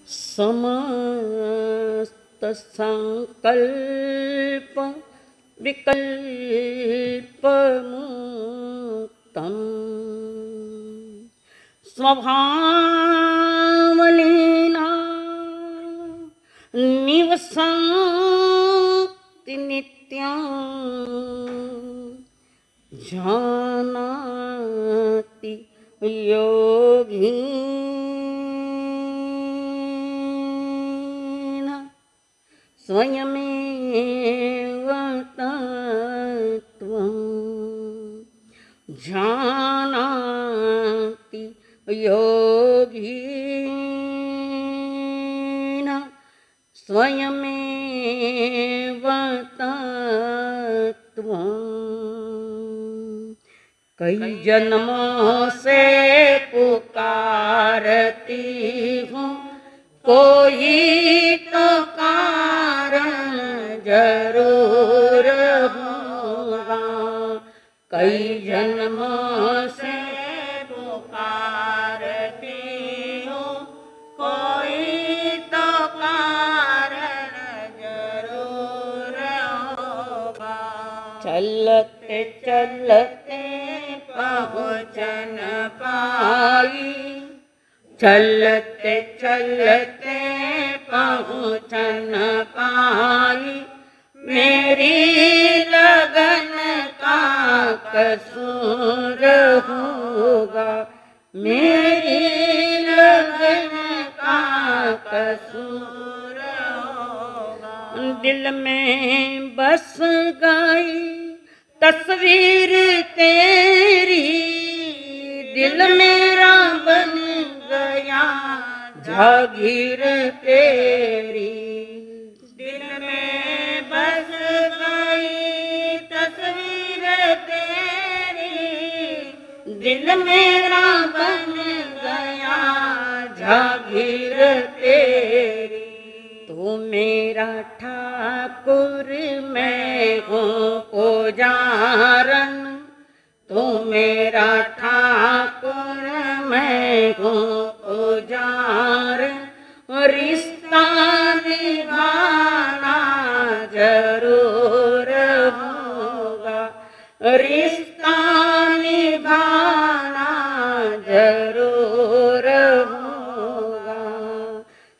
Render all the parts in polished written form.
समस्त संकल्प विकल्प मुक्तम् स्वभावलीना निवसन्ति नित्यं जानाति योगी स्वयमेव तत्त्वं जानाति योगी स्वयमेव तत्त्वं। कई जन्मों से पुकारती हूँ, कोई तो कारण जरूर होगा। कई जन्मों से पुकारती हूँ, कोई तो कारण जरूर होगा। चलते चलते पहुँच न पाई, चलते चलते पहुँच न पाई, मेरी लगन का कसूर होगा। मेरी लगन का कसूर होगा। दिल में बस गई तस्वीर तेरी, दिल मेरा बन गया जागीर तेरी। दिल में बस गई तस्वीर तेरी, दिल मेरा बन गया जागीर तेरी। तू मेरा ठाकुर मैं हूँ पुजारन, तू मेरा ठाकुर मैं हूँ पुजार। रिश्ता निभाना जरूर होगा, रिश्ता निभाना जरूर होगा।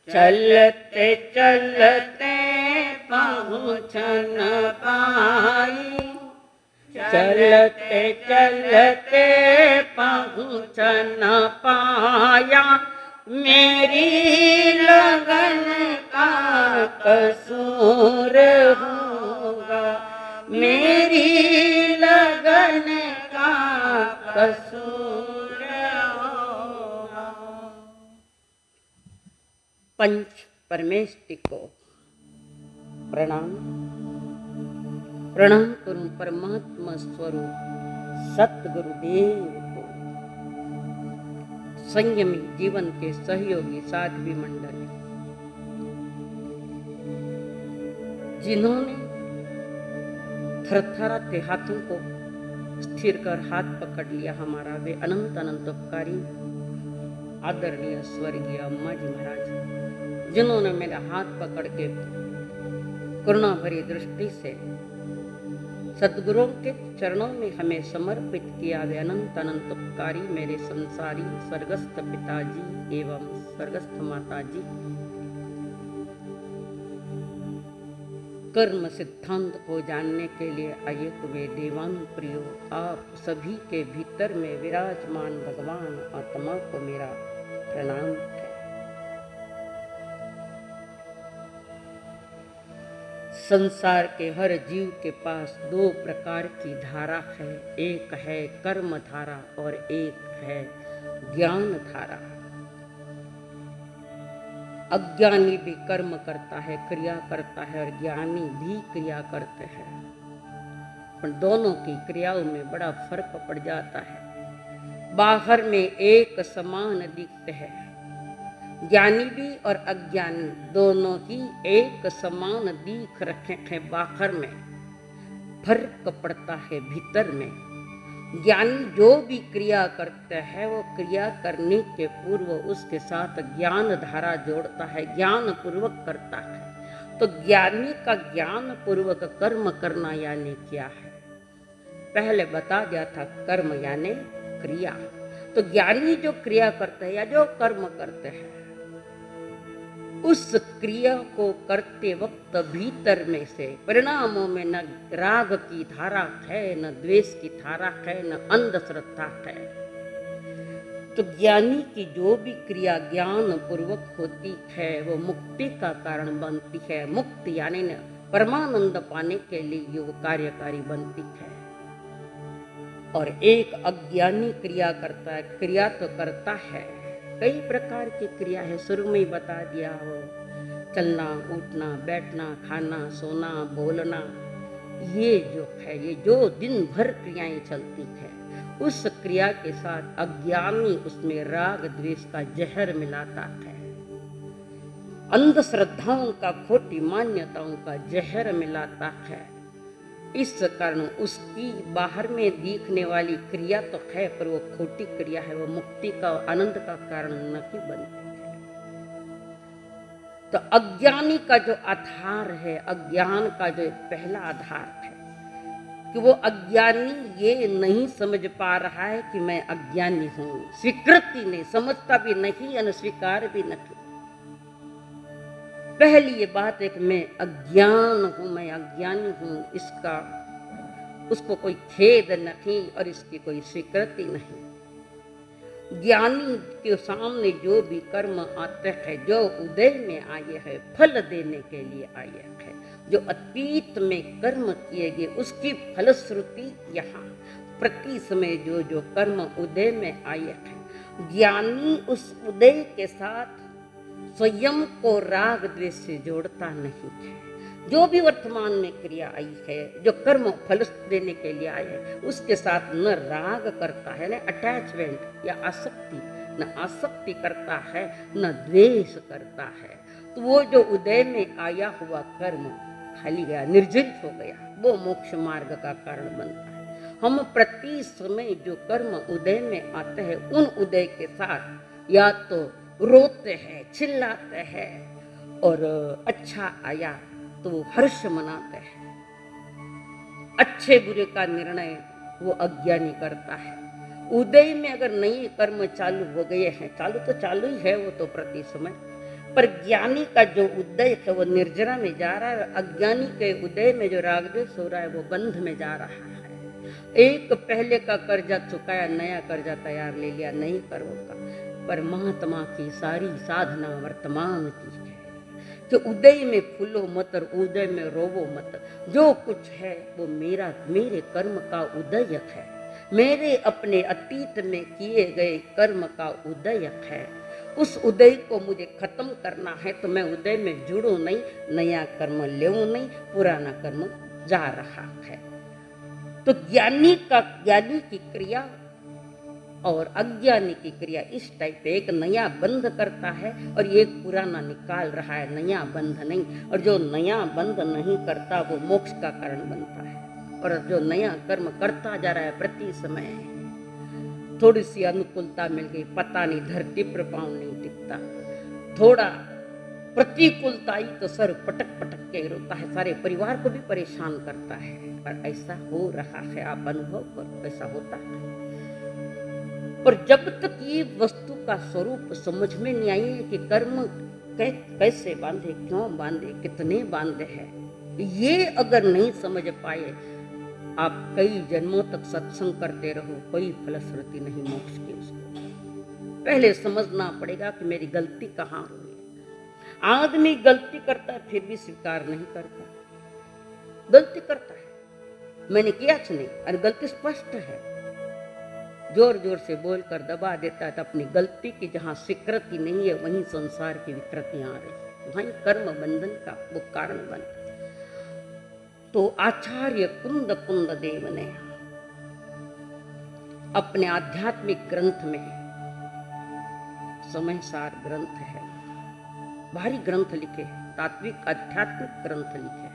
चलते चलते पहुँच न पाई, चलते चलते पहुँच न पाया, मेरी लगन का कसूर होगा। मेरी लगन का कसूर होगा। पंच परमेष्टि को प्रणाम। प्रणाम करूं परमात्मा स्वरूप सतगुरुदेव को, संयमी जीवन के सहयोगी साध्वी मंडल, जिन्होंने थरथराते हाथों को स्थिर कर हाथ पकड़ लिया हमारा, वे अनंत अनंत उपकारी आदरणीय स्वर्गीय अम्मा जी महाराज, जिन्होंने मेरा हाथ पकड़ के करुणा भरी दृष्टि से सद्गुरुओं के चरणों में हमें समर्पित किया। वे अनंत अनंत उपकारी मेरे संसारी स्वर्गस्थ पिताजी एवं स्वर्गस्थ माताजी, कर्म सिद्धांत को जानने के लिए आइए वे देवान प्रियो, आप सभी के भीतर में विराजमान भगवान आत्मा को मेरा प्रणाम है। संसार के हर जीव के पास दो प्रकार की धारा है, एक है कर्म धारा और एक है ज्ञान धारा। अज्ञानी भी कर्म करता है, क्रिया करता है, और ज्ञानी भी क्रिया करते हैं, पर दोनों की क्रियाओं में बड़ा फर्क पड़ जाता है। बाहर में एक समान दिखते हैं, ज्ञानी भी और अज्ञानी दोनों ही एक समान दिख रखे हैं। बाहर में फर्क पड़ता है भीतर में। ज्ञानी जो भी क्रिया करता है वो क्रिया करने के पूर्व उसके साथ ज्ञान धारा जोड़ता है, ज्ञान पूर्वक करता है। तो ज्ञानी का ज्ञान पूर्वक कर्म करना यानी क्या है? पहले बता दिया था, कर्म यानी क्रिया। तो ज्ञानी जो क्रिया करते हैं या जो कर्म करते हैं, उस क्रिया को करते वक्त भीतर में से परिणामों में न राग की धारा है, न द्वेष की धारा है, न अंधश्रद्धा है। तो ज्ञानी की जो भी क्रिया ज्ञान पूर्वक होती है वो मुक्ति का कारण बनती है। मुक्ति यानी न परमानंद पाने के लिए वो कार्यकारी बनती है। और एक अज्ञानी क्रिया करता है, क्रिया तो करता है, कई प्रकार की क्रिया है, शुरू में ही बता दिया हो, चलना, उठना, बैठना, खाना, सोना, बोलना, ये जो है, ये जो दिन भर क्रियाएं चलती है, उस क्रिया के साथ अज्ञानी उसमें राग द्वेष का जहर मिलाता है, अंधश्रद्धाओं का, खोटी मान्यताओं का जहर मिलाता है। इस कारण उसकी बाहर में दिखने वाली क्रिया तो है, पर वो खोटी क्रिया है, वो मुक्ति का आनंद का कारण नहीं बनती है। तो अज्ञानी का जो आधार है, अज्ञान का जो पहला आधार है कि वो अज्ञानी ये नहीं समझ पा रहा है कि मैं अज्ञानी हूं, स्वीकृति नहीं, समझता भी नहीं, अस्वीकार भी नहीं। पहली ये बात है कि मैं अज्ञान हूं, मैं अज्ञानी हूं, इसका उसको कोई खेद नहीं और इसकी कोई स्वीकृति नहीं। ज्ञानी के सामने जो भी कर्म आते हैं, जो उदय में आए हैं, फल देने के लिए आए हैं, जो अतीत में कर्म किए गए उसकी फलश्रुति यहाँ प्रति समय जो जो कर्म उदय में आए हैं, ज्ञानी उस उदय के साथ स्वयं को राग द्वेष से जोड़ता नहीं है। जो भी वर्तमान में क्रिया आई है, जो कर्म फल देने के लिए आए हैं, उसके साथ न राग करता है, न अटैचमेंट या आसक्ति, न आसक्ति करता है, न द्वेष करता है। तो वो जो उदय में आया हुआ कर्म खाली गया, निर्जल हो गया, वो मोक्ष मार्ग का कारण बनता है। हम प्रति समय जो कर्म उदय में आते हैं, उन उदय के साथ या तो रोते हैं, चिल्लाते हैं, और अच्छा आया तो वो हर्ष मनाते हैं। अच्छे बुरे का निर्णय वो अज्ञानी करता है। उदय में अगर नए कर्म चालू हो गए हैं, चालू तो चालू ही है वो तो प्रति समय, पर ज्ञानी का जो उदय है वो निर्जरा में जा रहा है, अज्ञानी के उदय में जो राग द्वेष हो रहा है वो बंध में जा रहा है। एक पहले का कर्जा चुकाया, नया कर्जा तैयार ले लिया, नई कर्मों का। परमात्मा की सारी साधना वर्तमान की है कि उदय में फूलो मत और उदय में रोवो मत। जो कुछ है वो मेरा, मेरे कर्म का उदय है, मेरे अपने अतीत में किए गए कर्म का उदय है। उस उदय को मुझे खत्म करना है तो मैं उदय में जुड़ू नहीं, नया कर्म लेऊं नहीं, पुराना कर्म जा रहा है। तो ज्ञानी की क्रिया और अज्ञानी की क्रिया इस टाइप पे, एक नया बंध करता है और एक पुराना निकाल रहा है, नया बंध नहीं। और जो नया बंध नहीं करता वो मोक्ष का कारण बनता है। और जो नया कर्म करता जा रहा है, प्रति समय थोड़ी सी अनुकूलता मिल गई, पता नहीं धरती पर पांव नहीं टिकता, थोड़ा प्रतिकूलता आई तो सर पटक पटक के रोता है, सारे परिवार को भी परेशान करता है। पर ऐसा हो रहा है, आप अनुभव करो, ऐसा होता है। पर जब तक ये वस्तु का स्वरूप समझ में नहीं आई है कि कर्म कैसे बांधे, क्यों बांधे, कितने बांधे हैं, ये अगर नहीं समझ पाए, आप कई जन्मों तक सत्संग करते रहो, कोई फलश्रुति नहीं मोक्ष की। उसको पहले समझना पड़ेगा कि मेरी गलती कहाँ हुई। आदमी गलती करता है फिर भी स्वीकार नहीं करता, गलती करता है, मैंने किया नहीं, और गलती स्पष्ट है, जोर जोर से बोलकर दबा देता है। तो अपनी गलती की जहाँ स्वीकृति नहीं है, वहीं संसार की विकृतियां आ रही, वहीं कर्म बंधन का वो कारण बनता। तो आचार्य कुंद देव ने अपने आध्यात्मिक ग्रंथ में, समय सार ग्रंथ है, भारी ग्रंथ लिखे, तात्विक आध्यात्मिक ग्रंथ लिखे,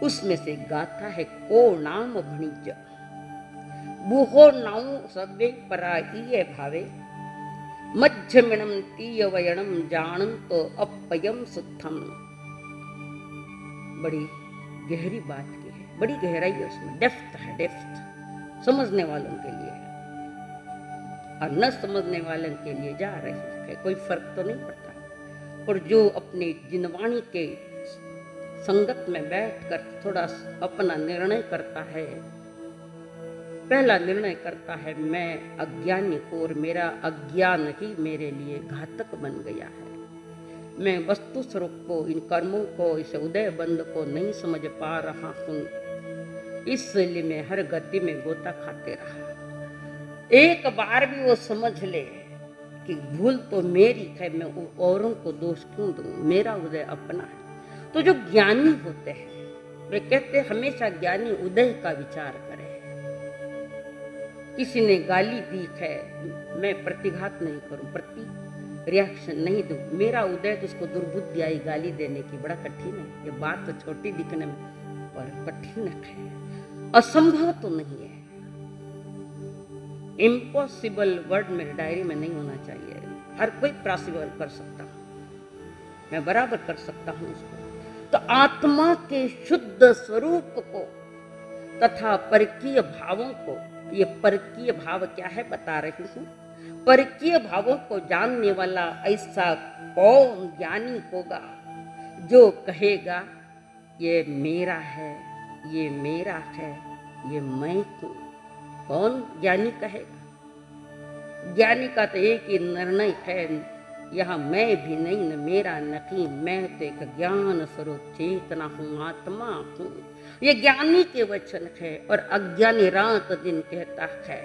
उसमें से गाथा है को नाम भणिज। बूहो नाऊ सब्बे पराई भावे मध्यमिणम तीयवयणम जानम तो अपयम सुत्थम। बड़ी गहरी बात की है, बड़ी गहराई है उसमें, डेप्थ है, डेप्थ समझने वालों के लिए और न समझने वालों के लिए जा रही है, कोई फर्क तो नहीं पड़ता। और जो अपनी जिनवाणी के संगत में बैठकर थोड़ा अपना निर्णय करता है, पहला निर्णय करता है मैं अज्ञानी को और मेरा अज्ञान ही मेरे लिए घातक बन गया है, मैं वस्तु स्वरूप को, इन कर्मों को, इस उदय बंध को नहीं समझ पा रहा हूँ, इसलिए मैं हर गति में गोता खाते रहा। एक बार भी वो समझ ले कि भूल तो मेरी है, मैं औरों को दोष क्यों दूं, मेरा उदय अपना है। तो जो ज्ञानी होते हैं वे कहते हमेशा ज्ञानी उदय का विचार करे। किसी ने गाली दी है, मैं प्रतिघात नहीं करूं, प्रति रिएक्शन नहीं दूं, मेरा उदय तो उसको दुर्बुद्धि आई गाली देने की, बड़ा कठिन है। ये बात तो छोटी दिखने में पर कठिन है, असंभव तो नहीं है। इम्पॉसिबल वर्ड मेरे डायरी में नहीं होना चाहिए। हर कोई पॉसिबल कर सकता हूं, मैं बराबर कर सकता हूं उसको। तो आत्मा के शुद्ध स्वरूप को तथा परकीय भावों को, ये परकीय भाव क्या है बता रही हूं। परकीय भावों को जानने वाला ऐसा कौन ज्ञानी होगा जो कहेगा ये मेरा है, ये मेरा है, ये मैं हूं। कौन ज्ञानी कहेगा? ज्ञानी का तो एक ही निर्णय है, यहाँ मैं भी नहीं न मेरा नहीं, मैं तो एक ज्ञान स्वरूप चेतना हूँ, आत्मा हूँ। ये ज्ञानी के वचन है। और अज्ञानी रात दिन कहता है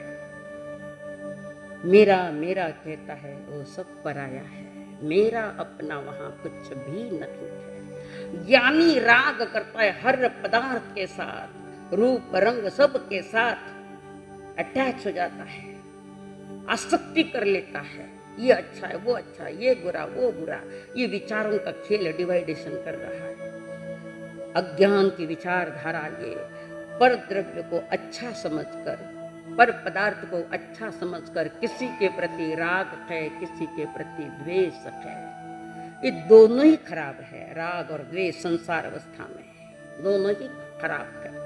मेरा मेरा कहता है, वो सब पराया है, मेरा अपना वहां कुछ भी नहीं है। ज्ञानी राग करता है हर पदार्थ के साथ, रूप रंग सब के साथ अटैच हो जाता है, आसक्ति कर लेता है, ये अच्छा है, वो अच्छा है, ये बुरा, वो बुरा। ये विचारों का खेल डिवाइडेशन कर रहा है। अज्ञान की विचारधारा ये पर द्रव्य को अच्छा समझकर, पर पदार्थ को अच्छा समझकर किसी के प्रति राग है, किसी के प्रति द्वेष है। ये दोनों ही खराब है। राग और द्वेष संसार अवस्था में दोनों ही खराब है।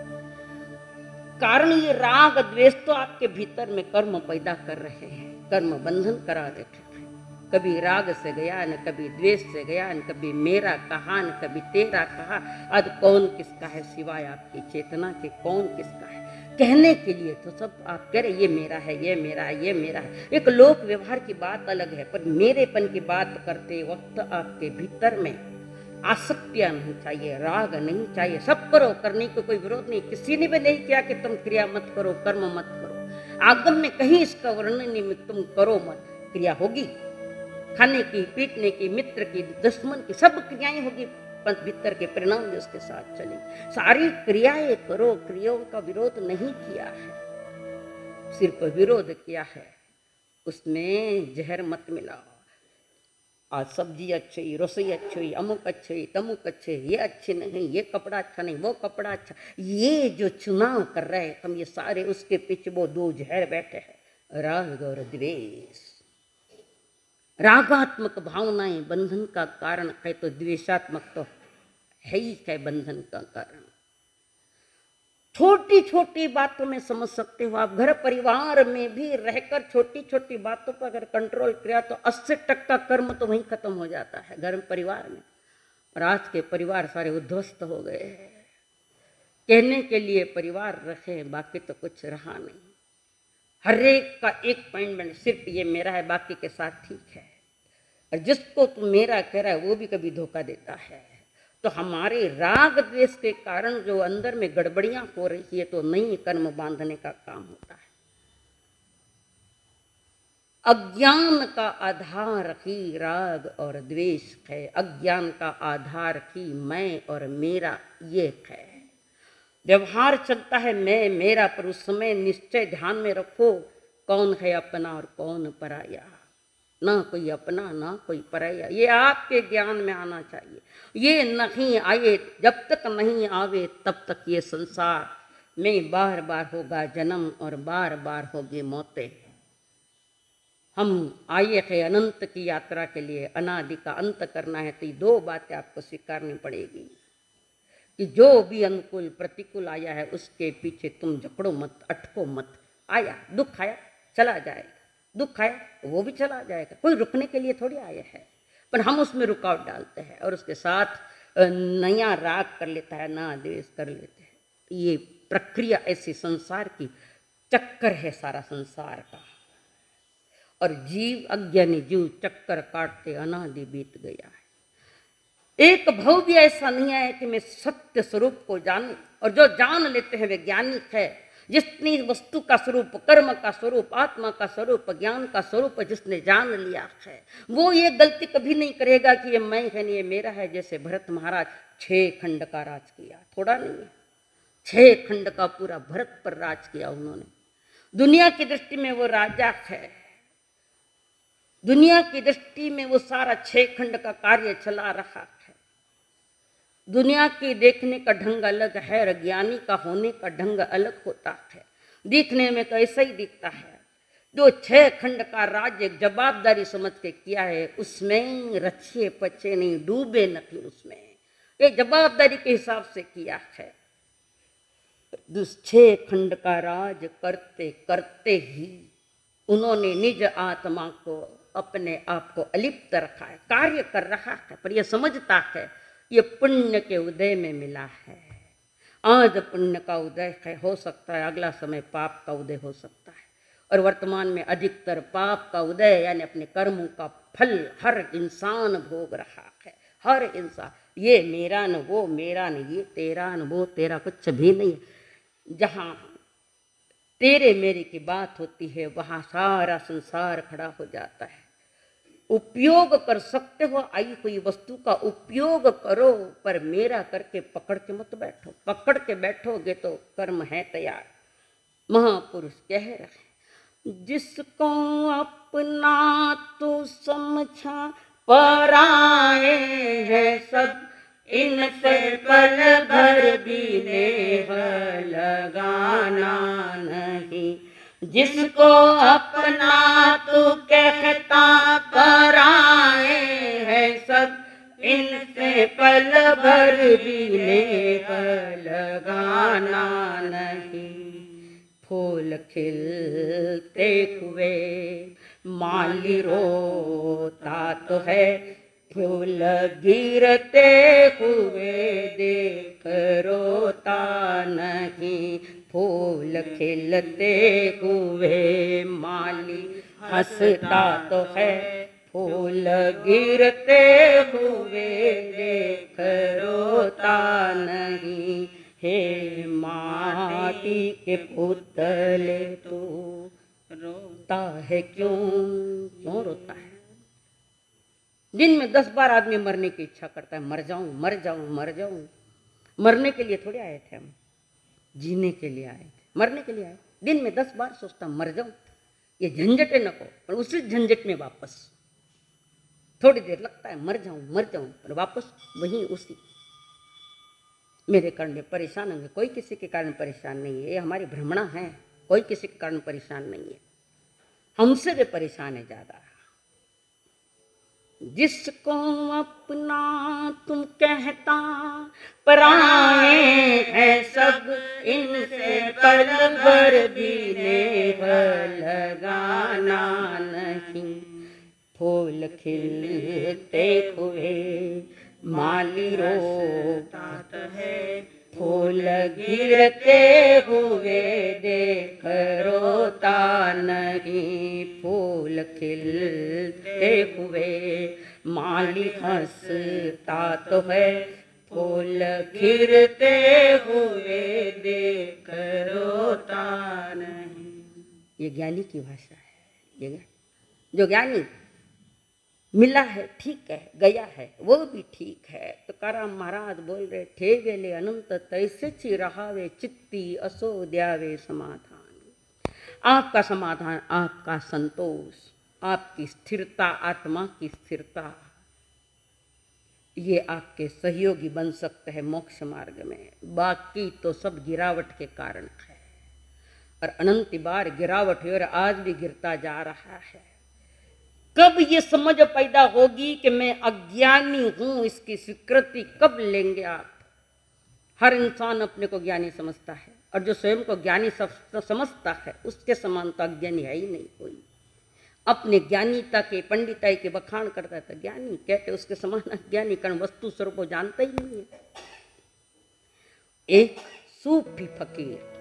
कारण ये राग द्वेष तो आपके भीतर में कर्म पैदा कर रहे हैं, कर्म बंधन करा देते हैं। कभी राग से गया, न कभी द्वेष से गया, न कभी मेरा कहा, न कभी तेरा कहा। अब कौन किसका है सिवाय आपकी चेतना के? कौन किसका है? कहने के लिए तो सब आप कह रहे ये मेरा है, ये मेरा है, ये मेरा है। एक लोक व्यवहार की बात अलग है, पर मेरेपन की बात करते वक्त आपके भीतर में आसक्तियां नहीं चाहिए, राग नहीं चाहिए। सब करो, करने को कोई विरोध नहीं। किसी ने भी नहीं किया कि तुम क्रिया मत करो, कर्म मत करो। आगम में कहीं इसका वर्णन नहीं, तुम करो मत। क्रिया होगी, खाने की, पीटने की, मित्र की, दुश्मन की, सब क्रियाएं होगी, भीतर के परिणाम भी उसके साथ चले। सारी क्रियाएं करो, क्रियाओं का विरोध नहीं किया है, सिर्फ विरोध किया है उसमें जहर मत मिलाओ। आज सब्जी अच्छी, रसोई अच्छी, अमुक अच्छी, तमुक अच्छे, ये अच्छे नहीं, ये कपड़ा अच्छा नहीं, वो कपड़ा अच्छा। ये जो चुनाव कर रहे हैं हम, ये सारे उसके पीछे वो दो जहर बैठे हैं, राग और द्वेष। रागात्मक भावनाएं बंधन का कारण है, तो द्वेषात्मक तो है ही है बंधन का कारण। छोटी छोटी बातों में समझ सकते हो आप। घर परिवार में भी रहकर छोटी छोटी बातों पर अगर कंट्रोल किया तो 80% कर्म तो वहीं खत्म हो जाता है, घर परिवार में। और आज के परिवार सारे उद्ध्वस्त हो गए हैं। कहने के लिए परिवार रखे, बाकी तो कुछ रहा नहीं। हर एक का एक पॉइंट में सिर्फ ये मेरा है, बाकी के साथ ठीक है। और जिसको तू मेरा कह रहा है वो भी कभी धोखा देता है। तो हमारे राग द्वेष के कारण जो अंदर में गड़बड़ियां हो रही है, तो नई कर्म बांधने का काम होता है। अज्ञान का आधार ही राग और द्वेष है। अज्ञान का आधार ही मैं और मेरा ये है। व्यवहार चलता है मैं मेरा, पर उस समय निश्चय ध्यान में रखो कौन है अपना और कौन पराया। ना कोई अपना, ना कोई पराया, ये आपके ज्ञान में आना चाहिए। ये नहीं आए, जब तक नहीं आवे तब तक ये संसार में बार बार होगा जन्म और बार बार होगी मौतें। हम आए हैं अनंत की यात्रा के लिए, अनादि का अंत करना है, तो ये दो बातें आपको स्वीकारनी पड़ेगी कि जो भी अनुकूल प्रतिकूल आया है उसके पीछे तुम जकड़ो मत, अटको मत। आया दुख, आया चला जाएगा, दुख आया वो भी चला जाएगा, कोई रुकने के लिए थोड़ी आया है, पर हम उसमें रुकावट डालते हैं और उसके साथ नया राग कर लेता है, ना द्वेष कर लेते हैं। ये प्रक्रिया ऐसी संसार की चक्कर है, सारा संसार का। और जीव अज्ञानी जीव चक्कर काटते अनादि बीत गया है। एक भव भी ऐसा नहीं है कि मैं सत्य स्वरूप को जानूं, और जो जान लेते हैं वैज्ञानिक है। जिसने वस्तु का स्वरूप, कर्म का स्वरूप, आत्मा का स्वरूप, ज्ञान का स्वरूप जिसने जान लिया है, वो ये गलती कभी नहीं करेगा कि ये मैं है नहीं, ये मेरा है। जैसे भरत महाराज 6 खंड का राज किया, थोड़ा नहीं है, 6 खंड का पूरा भरत पर राज किया उन्होंने। दुनिया की दृष्टि में वो राजा है, दुनिया की दृष्टि में वो सारा 6 खंड का कार्य चला रहा है। दुनिया की देखने का ढंग अलग है और ज्ञानी का होने का ढंग अलग होता है। दिखने में तो ऐसा ही दिखता है। जो 6 खंड का राज्य जवाबदारी समझ के किया है, उसमें रचे पचे नहीं, डूबे नहीं उसमें, ये जवाबदारी के हिसाब से किया है। 6 खंड का राज करते करते ही उन्होंने निज आत्मा को, अपने आप को अलिप्त रखा है, कार्य कर रहा है, पर यह समझता है ये पुण्य के उदय में मिला है। आज पुण्य का उदय है, हो सकता है अगला समय पाप का उदय हो सकता है, और वर्तमान में अधिकतर पाप का उदय यानी अपने कर्मों का फल हर इंसान भोग रहा है। हर इंसान, ये मेरा न वो मेरा न ये तेरा न वो तेरा, कुछ भी नहीं है। जहाँ तेरे मेरे की बात होती है वहाँ सारा संसार खड़ा हो जाता है। उपयोग कर सकते हो, आई हुई वस्तु का उपयोग करो, पर मेरा करके पकड़ के मत बैठो। पकड़ के बैठोगे तो कर्म है तैयार। महापुरुष कह रहे, जिसको अपना तो समझा पराए है सब, इनसे पल भर भी नेह लगाना नहीं। जिसको अपना तो कहता पराए है सब, इनसे पल भर भी नेह लगाना नहीं। फूल खिलते हुए माली रोता तो है, फूल गिरते हुए देख रोता नहीं। फूल खिलते हुए माली हंसता तो है, फूल गिरते हुए देख रोता नहीं। हे माटी के पुतले तू रोता है क्यों, क्यों रोता है? दिन में 10 बार आदमी मरने की इच्छा करता है, मर जाऊं मर जाऊं मर जाऊं। मरने के लिए थोड़ी आए थे हम, जीने के लिए आए थे, मरने के लिए आए। दिन में 10 बार सोचता मर जाऊं, ये झंझटे न को, पर उसी झंझट में वापस थोड़ी देर लगता है मर जाऊं, पर वापस वहीं उसी। मेरे कारण में परेशान होंगे, कोई किसी के कारण परेशान नहीं है, ये हमारी भ्रमणा है। कोई किसी के कारण परेशान नहीं है, हमसे भी परेशान है ज्यादा। जिसको अपना तुम कहता पराए है सब, इनसे पल भर भी नेह लगाना नहीं। फूल खिलते हुए माली रोता है, फूल गिरते हुए देख रोता नहीं। फूल खिलते हुए माली हंसता तो है, फूल गिरते हुए देख रोता नहीं। ये ज्ञानी की भाषा है। ये जो ज्ञानी मिला है ठीक है, गया है वो भी ठीक है। तो तुकाराम महाराज बोल रहे, ठे गेले अनंत तैसे ची रहावे चित्ती असो द्यावे समाधान। आपका समाधान, आपका संतोष, आपकी स्थिरता, आत्मा की स्थिरता, ये आपके सहयोगी बन सकते हैं मोक्ष मार्ग में, बाकी तो सब गिरावट के कारण है। और अनंत बार गिरावट है और आज भी गिरता जा रहा है। कब ये समझ पैदा होगी कि मैं अज्ञानी हूं, इसकी स्वीकृति कब लेंगे आप? हर इंसान अपने को ज्ञानी समझता है, और जो स्वयं को ज्ञानी समझता है उसके समान तो अज्ञानी है ही नहीं कोई। अपने ज्ञानीता के, पंडिताई के बखान करता है तो ज्ञानी कहते, उसके समान अज्ञानी कारण वस्तु स्वरूप को जानता ही नहीं है। एक सूफी फकीर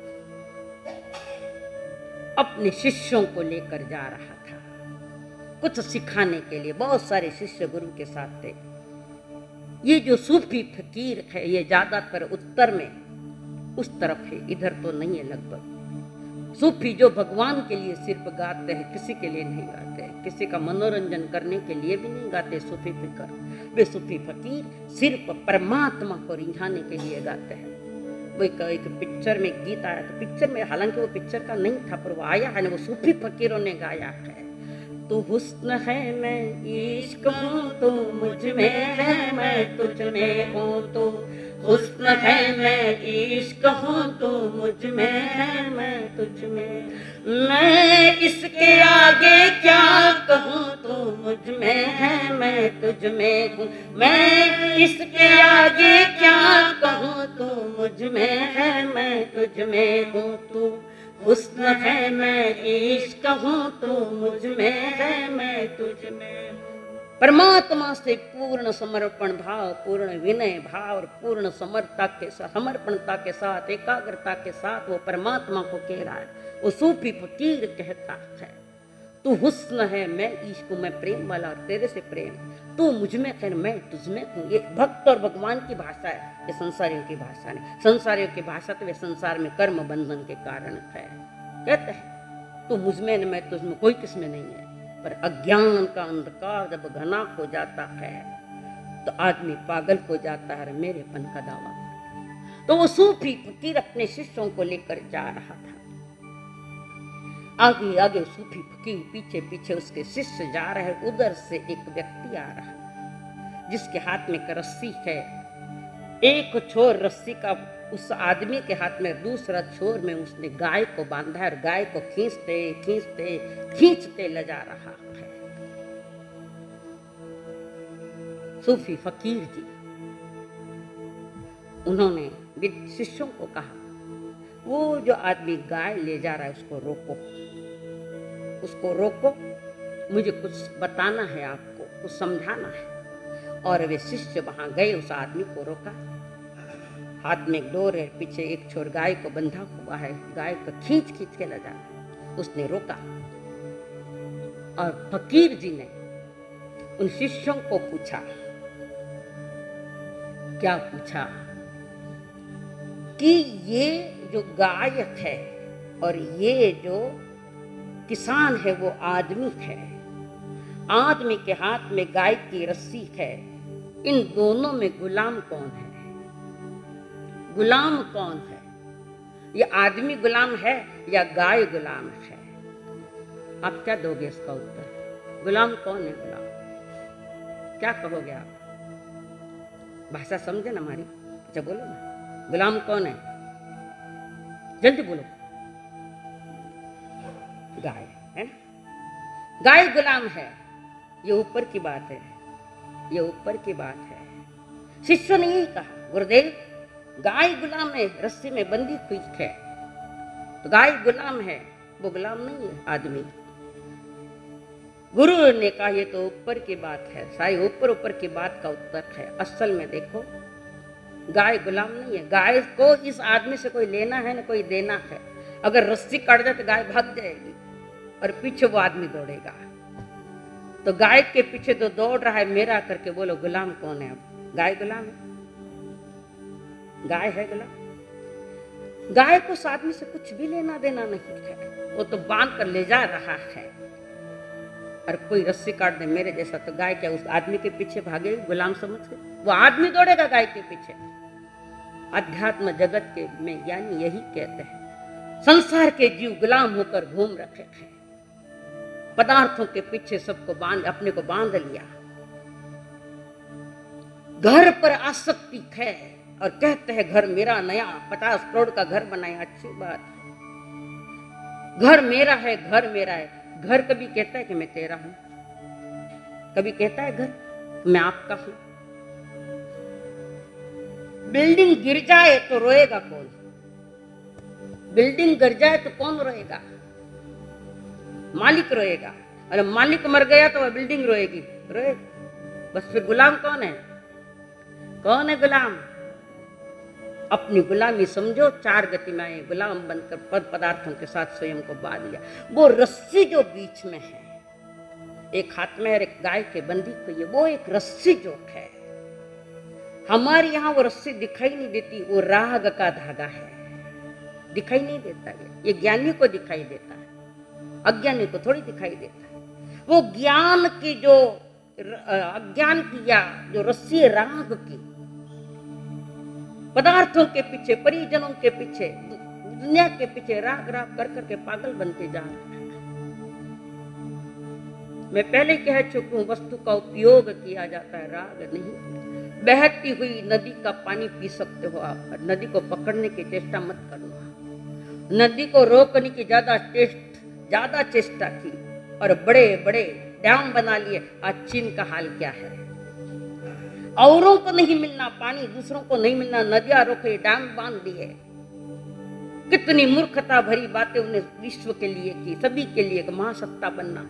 अपने शिष्यों को लेकर जा रहा था कुछ सिखाने के लिए। बहुत सारे शिष्य गुरु के साथ थे। ये जो सूफी फकीर है ये ज्यादातर उत्तर में उस तरफ है, इधर तो नहीं है लगभग। सूफी जो भगवान के लिए सिर्फ गाते हैं, किसी के लिए नहीं गाते हैं, किसी का मनोरंजन करने के लिए भी नहीं गाते। सूफी फकीर, वे सूफी फकीर सिर्फ परमात्मा को रिझाने के लिए गाते हैं। वो एक पिक्चर में गीत आया, तो पिक्चर में, हालांकि वो पिक्चर का नहीं था, पर वो आया है ना, वो सूफी फकीरों ने गाया है। तू हुस्न है मैं इश्क हूँ, तू मुझ में है मैं तुझ में हूँ। तू हुस्न है मैं इश्क हूँ, तू मुझ में है मैं तुझ में। मैं इसके आगे क्या कहूँ, तू मुझ में है मैं तुझ में हूँ। मैं इसके आगे क्या कहूँ, तू मुझ में है मैं तुझ में हूँ। तू हुस्न है मैं इश्क हूँ, तू मुझ में है मैं तुझ में। परमात्मा से पूर्ण समर्पण भाव, पूर्ण विनय भाव और पूर्ण समर्पणता के साथ, एकाग्रता के साथ वो परमात्मा को कह रहा है। वो सूफी फकीर कहता है, तू हुस्न है मैं इश्क हूँ, मैं प्रेम वाला और तेरे से प्रेम, तू मुझ में है मैं तुझ में हूँ। ये भक्त और भगवान की भाषा है, ये संसारियों की भाषा नहीं। संसारियों की भाषा तो वे संसार में कर्म बंधन के कारण है। कहते हैं तू मुझ में मैं तुझ में, कोई किसमें नहीं है। पर अज्ञान का अंधकार जब घना हो जाता है तो आदमी पागल हो जाता है, मेरेपन का दावा। तो वो सूफी फकीर अपने शिष्यों को लेकर जा रहा था। आगे आगे सूफी फकीर, पीछे पीछे उसके शिष्य जा रहे हैं। उधर से एक व्यक्ति आ रहा है जिसके हाथ में एक रस्सी है। एक छोर रस्सी का उस आदमी के हाथ में, दूसरा छोर में उसने गाय को बांधा है और गाय को खींचते खींचते खींचते ले जा रहा है। सूफी फकीर जी, उन्होंने शिष्यों को कहा, वो जो आदमी गाय ले जा रहा है उसको रोको, उसको रोको, मुझे कुछ बताना है, आपको कुछ समझाना है। और वे शिष्य वहां गए, उस आदमी को रोका। हाथ में एक डोर है, पीछे एक छोर गाय को बंधा हुआ है, गाय को खींच खींच के ले जा रहा है। उसने रोका और फकीर जी ने उन शिष्यों को पूछा, क्या पूछा कि ये जो गाय है और ये जो किसान है वो आदमी है। आदमी के हाथ में गाय की रस्सी है, इन दोनों में गुलाम कौन है? गुलाम कौन है? ये आदमी गुलाम है या गाय गुलाम है? आप क्या दोगे इसका उत्तर? गुलाम कौन है? गुलाम क्या कहोगे आप? भाषा समझे ना हमारी? अच्छा बोलो ना, गुलाम कौन है? जल्दी बोलो। गाय है ना? गाय गुलाम है। ये ऊपर की बात है, ये ऊपर की बात है। शिष्य ने यही कहा, गुरुदेव गाय गुलाम है, रस्सी में बंदी हुई है, तो गाय गुलाम है, वो गुलाम नहीं है आदमी। गुरु ने कहा ये तो ऊपर की बात है, सारी ऊपर ऊपर की बात का उत्तर है। असल में देखो, गाय गुलाम नहीं है। गाय को इस आदमी से कोई लेना है ना कोई देना है। अगर रस्सी काट जाए तो गाय भाग जाएगी और पीछे वो आदमी दौड़ेगा। तो गाय के पीछे तो दौड़ रहा है मेरा करके, बोलो गुलाम कौन है? अब गाय गुलाम है? गाय है गुलाम? गाय को उस आदमी से कुछ भी लेना देना नहीं है, वो तो बांध कर ले जा रहा है। और कोई रस्सी काट दे मेरे जैसा, तो गाय क्या उस आदमी के पीछे भागेगी गुलाम समझ के? वो आदमी दौड़ेगा गाय के पीछे। अध्यात्म जगत के में ज्ञानी यही कहते हैं, संसार के जीव गुलाम होकर घूम रखे हैं, पदार्थों के पीछे सबको बांध, अपने को बांध लिया। घर पर आसक्ति है और कहते हैं घर मेरा, नया 50 करोड़ का घर बनाया, अच्छी बात, घर मेरा है, घर मेरा है। घर कभी कहता है कि मैं तेरा हूं? कभी कहता है घर मैं आपका हूं? बिल्डिंग गिर जाए तो रोएगा कौन? बिल्डिंग गिर जाए तो कौन रोएगा? मालिक रोएगा। अरे मालिक मर गया तो वह बिल्डिंग रोएगी? रोएगी। बस फिर गुलाम कौन है? कौन है गुलाम? अपनी गुलामी समझो, 4 गति में आए, गुलाम बनकर पद पदार्थों के साथ स्वयं को बांध लिया। वो रस्सी जो बीच में है, एक हाथ में और एक गाय के बंधी हुई है, वो एक रस्सी जो है, हमारे यहाँ वो रस्सी दिखाई नहीं देती, वो राग का धागा है, दिखाई नहीं देता। ये ज्ञानी को दिखाई देता है, अज्ञानी को थोड़ी दिखाई देता है। वो ज्ञान की जो अज्ञान की या जो रस्सी है राग की, पदार्थों के पीछे, परिजनों के पीछे, दुनिया के पीछे राग राग कर करके पागल बनते जा रहे हैं। मैं पहले कह चुकी हूं, वस्तु का उपयोग किया जाता है, राग नहीं। बहती हुई नदी का पानी पी सकते हो आप, नदी को पकड़ने की चेष्टा मत करना। नदी को रोकने की ज्यादा चेष्टा की और बड़े बड़े डैम बना लिए। आज चीन का हाल क्या है? औरों को नहीं मिलना पानी, दूसरों को नहीं मिलना, नदियां रोके, डैम बांध दिए। कितनी मूर्खता भरी बातें उन्हें विश्व के लिए की, सभी के लिए। महासत्ता बनना,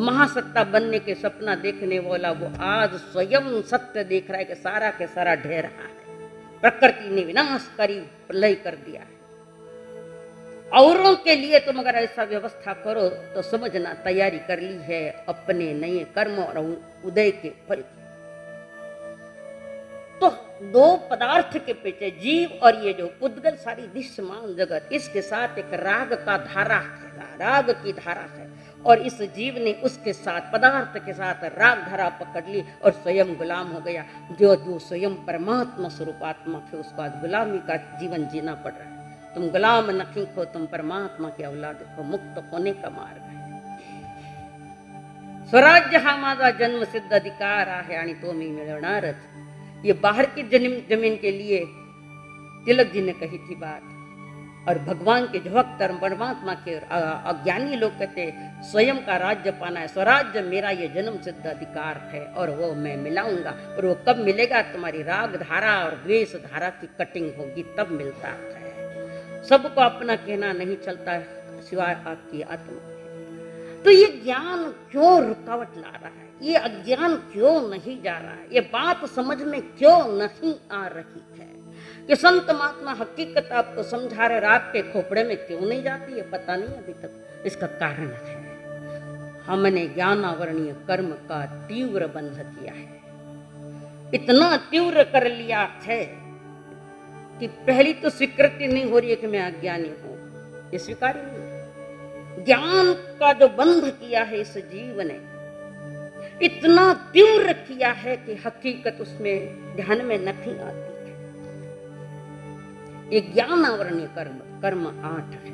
महासत्ता बनने के सपना देखने वाला वो आज स्वयं सत्य देख रहा है कि सारा के सारा ढह रहा है। प्रकृति ने विनाश करी, प्रलय कर दिया है। औरों के लिए तुम अगर ऐसा व्यवस्था करो तो समझना तैयारी कर ली है अपने नए कर्म और उदय के फल। तो 2 पदार्थ के पीछे, जीव और ये जो पुद्गल सारी दृश्यमान जगत, इसके साथ एक राग का धारा है, राग की धारा है। और इस जीव ने उसके साथ, पदार्थ के साथ राग धारा पकड़ ली और स्वयं गुलाम हो गया। जो स्वयं परमात्मा स्वरूपात्मा थे, उसको आज गुलामी का जीवन जीना पड़ रहा है। तुम गुलाम नहीं हो, तुम परमात्मा की औलाद हो, मुक्त होने का मार्ग है। स्वराज्य हा माझा जन्म सिद्ध अधिकार आहे आणि तो मी मिळवणारच। ये बाहर की जमीन के लिए तिलक जी ने कही थी बात, और भगवान के जो भक्त परमात्मा के अज्ञानी लोग कहते स्वयं का राज्य पाना है, स्वराज्य मेरा ये जन्म सिद्ध अधिकार है और वो मैं मिलाऊंगा। और वो कब मिलेगा? तुम्हारी राग धारा और द्वेष धारा की कटिंग होगी तब मिलता है। सबको अपना कहना नहीं चलता सिवाय आपकी आत्मा। तो ये ज्ञान क्यों रुकावट ला रहा है? ये अज्ञान क्यों नहीं जा रहा है? ये बात समझ में क्यों नहीं आ रही है कि संत महात्मा हकीकत आपको समझा रहे, आपके खोपड़े में क्यों नहीं जाती? ये पता नहीं अभी तक। इसका कारण है हमने ज्ञानावरणीय कर्म का तीव्र बंध किया है। इतना तीव्र कर लिया है कि पहली तो स्वीकृति नहीं हो रही है कि मैं अज्ञानी हूं, ये स्वीकार ही नहीं। ज्ञान का जो बंध किया है इस जीव ने, इतना तीव्र किया है कि हकीकत उसमें ध्यान में नहीं आती है। ये ज्ञान आवरणीय कर्म 8 है।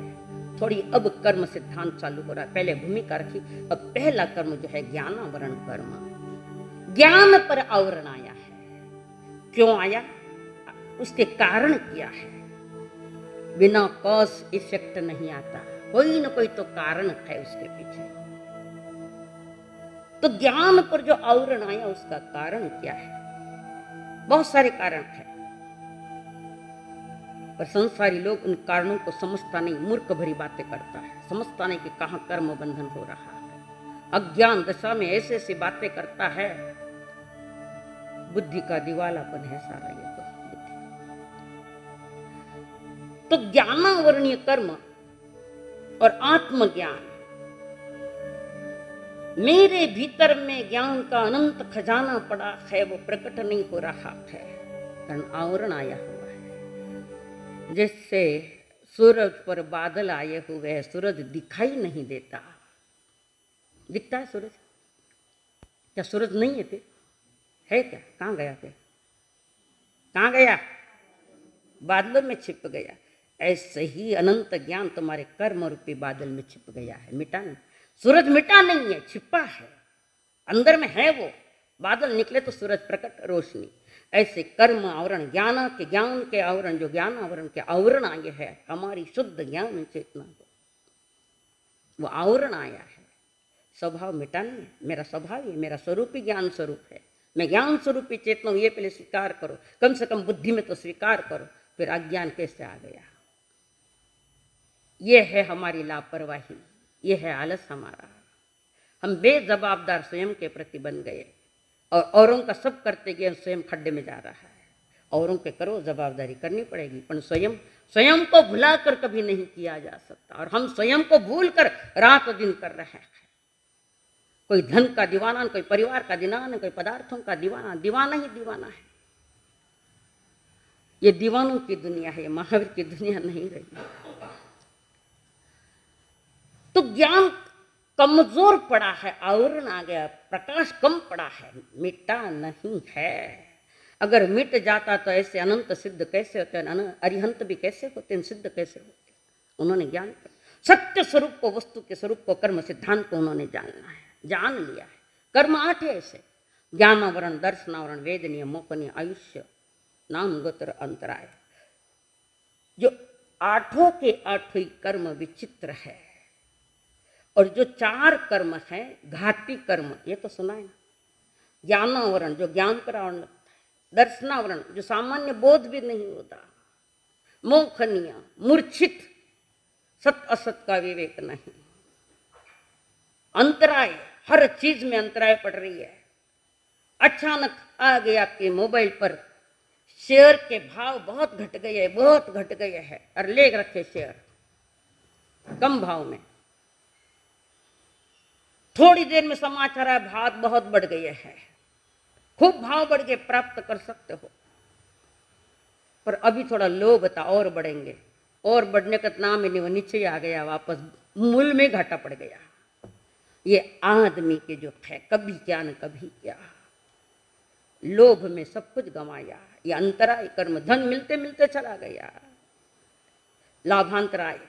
थोड़ी अब कर्म सिद्धांत चालू हो रहा है। पहले भूमिका रखी, अब पहला कर्म जो है ज्ञानावरण कर्म। ज्ञान पर आवरण आया है। क्यों आया? उसके कारण क्या है? बिना कॉज इफेक्ट नहीं आता, कोई ना कोई तो कारण है उसके पीछे। तो ज्ञान पर जो आवरण आया उसका कारण क्या है? बहुत सारे कारण है, पर संसारी लोग उन कारणों को समझता नहीं, मूर्ख भरी बातें करता है, समझता नहीं कि कहां कर्म बंधन हो रहा है। अज्ञान दशा में ऐसे ऐसी बातें करता है, बुद्धि का दिवालापन है सारा ये तो ज्ञानावरणीय कर्म और आत्मज्ञान, मेरे भीतर में ज्ञान का अनंत खजाना पड़ा है, वो प्रकट नहीं हो रहा है, कारण आवरण आया हुआ है। जैसे सूरज पर बादल आए हुए हैं, सूरज दिखाई नहीं देता। दिखता है सूरज? क्या सूरज नहीं है फिर? है क्या? कहाँ गया फिर? कहाँ गया? बादलों में छिप गया। ऐसे ही अनंत ज्ञान तुम्हारे कर्म रूपी बादल में छिप गया है, मिटा नहीं। सूरज मिटा नहीं है, छिपा है, अंदर में है वो, बादल निकले तो सूरज प्रकट रोशनी। ऐसे कर्म आवरण, ज्ञान के आवरण, जो ज्ञान आवरण के आवरण आए है हमारी शुद्ध ज्ञान चेतना को, वो आवरण आया है। स्वभाव मिटाने है, मेरा स्वभाव ही, मेरा स्वरूप ही ज्ञान स्वरूप है। मैं ज्ञान स्वरूप ही चेतना हूँ, ये पहले स्वीकार करो, कम से कम बुद्धि में तो स्वीकार करो, फिर अज्ञान कैसे आ गया। ये है हमारी लापरवाही, ये है आलस हमारा। हम बेजवाबदार स्वयं के प्रति बन गए और औरों का सब करते गए, स्वयं खड्डे में जा रहा है। औरों के करो, जवाबदारी करनी पड़ेगी, पर स्वयं को भुलाकर कभी नहीं किया जा सकता। और हम स्वयं को भूल कर रात दिन कर रहे हैं। कोई धन का दीवाना, कोई परिवार का दीवाना, कोई पदार्थों का दीवाना, दीवाना ही दीवाना है। ये दीवानों की दुनिया है, महावीर की दुनिया नहीं रही। तो ज्ञान कमजोर पड़ा है, आवरण आ गया, प्रकाश कम पड़ा है, मिटा नहीं है। अगर मिट जाता तो ऐसे अनंत सिद्ध कैसे होते, अरिहंत भी कैसे होते, सिद्ध कैसे होते। उन्होंने ज्ञान सत्य स्वरूप को, वस्तु के स्वरूप को, कर्म सिद्धांत को उन्होंने जानना है, जान लिया है। कर्म 8 है ऐसे, ज्ञानावरण, दर्शनावरण, वेदनीय, मोकनीय, आयुष्य, नाम, गोत्र, अंतराय। जो 8 के 8 ही कर्म विचित्र है। और जो 4 कर्म है घाती कर्म, ये तो सुना है ना। ज्ञानावरण जो ज्ञान पर आवरण लगता है, दर्शनावरण जो सामान्य बोध भी नहीं होता, मोखनीय मूर्छित, सत असत का विवेक नहीं, अंतराय हर चीज में अंतराय पड़ रही है। अचानक आ गए आपके मोबाइल पर शेयर के भाव बहुत घट गए, बहुत घट गए हैं, और ले रखे शेयर कम भाव में। थोड़ी देर में समाचार है भाव बहुत बढ़ गए हैं, खूब भाव बढ़ गए, प्राप्त कर सकते हो, पर अभी थोड़ा लोभ था और बढ़ेंगे, और बढ़ने का नाम ही नहीं, वो नीचे आ गया, वापस मूल में घाटा पड़ गया। ये आदमी के जो है, कभी क्या न कभी क्या, लोभ में सब कुछ गंवाया। ये अंतराय कर्म, धन मिलते मिलते चला गया। लाभांतराय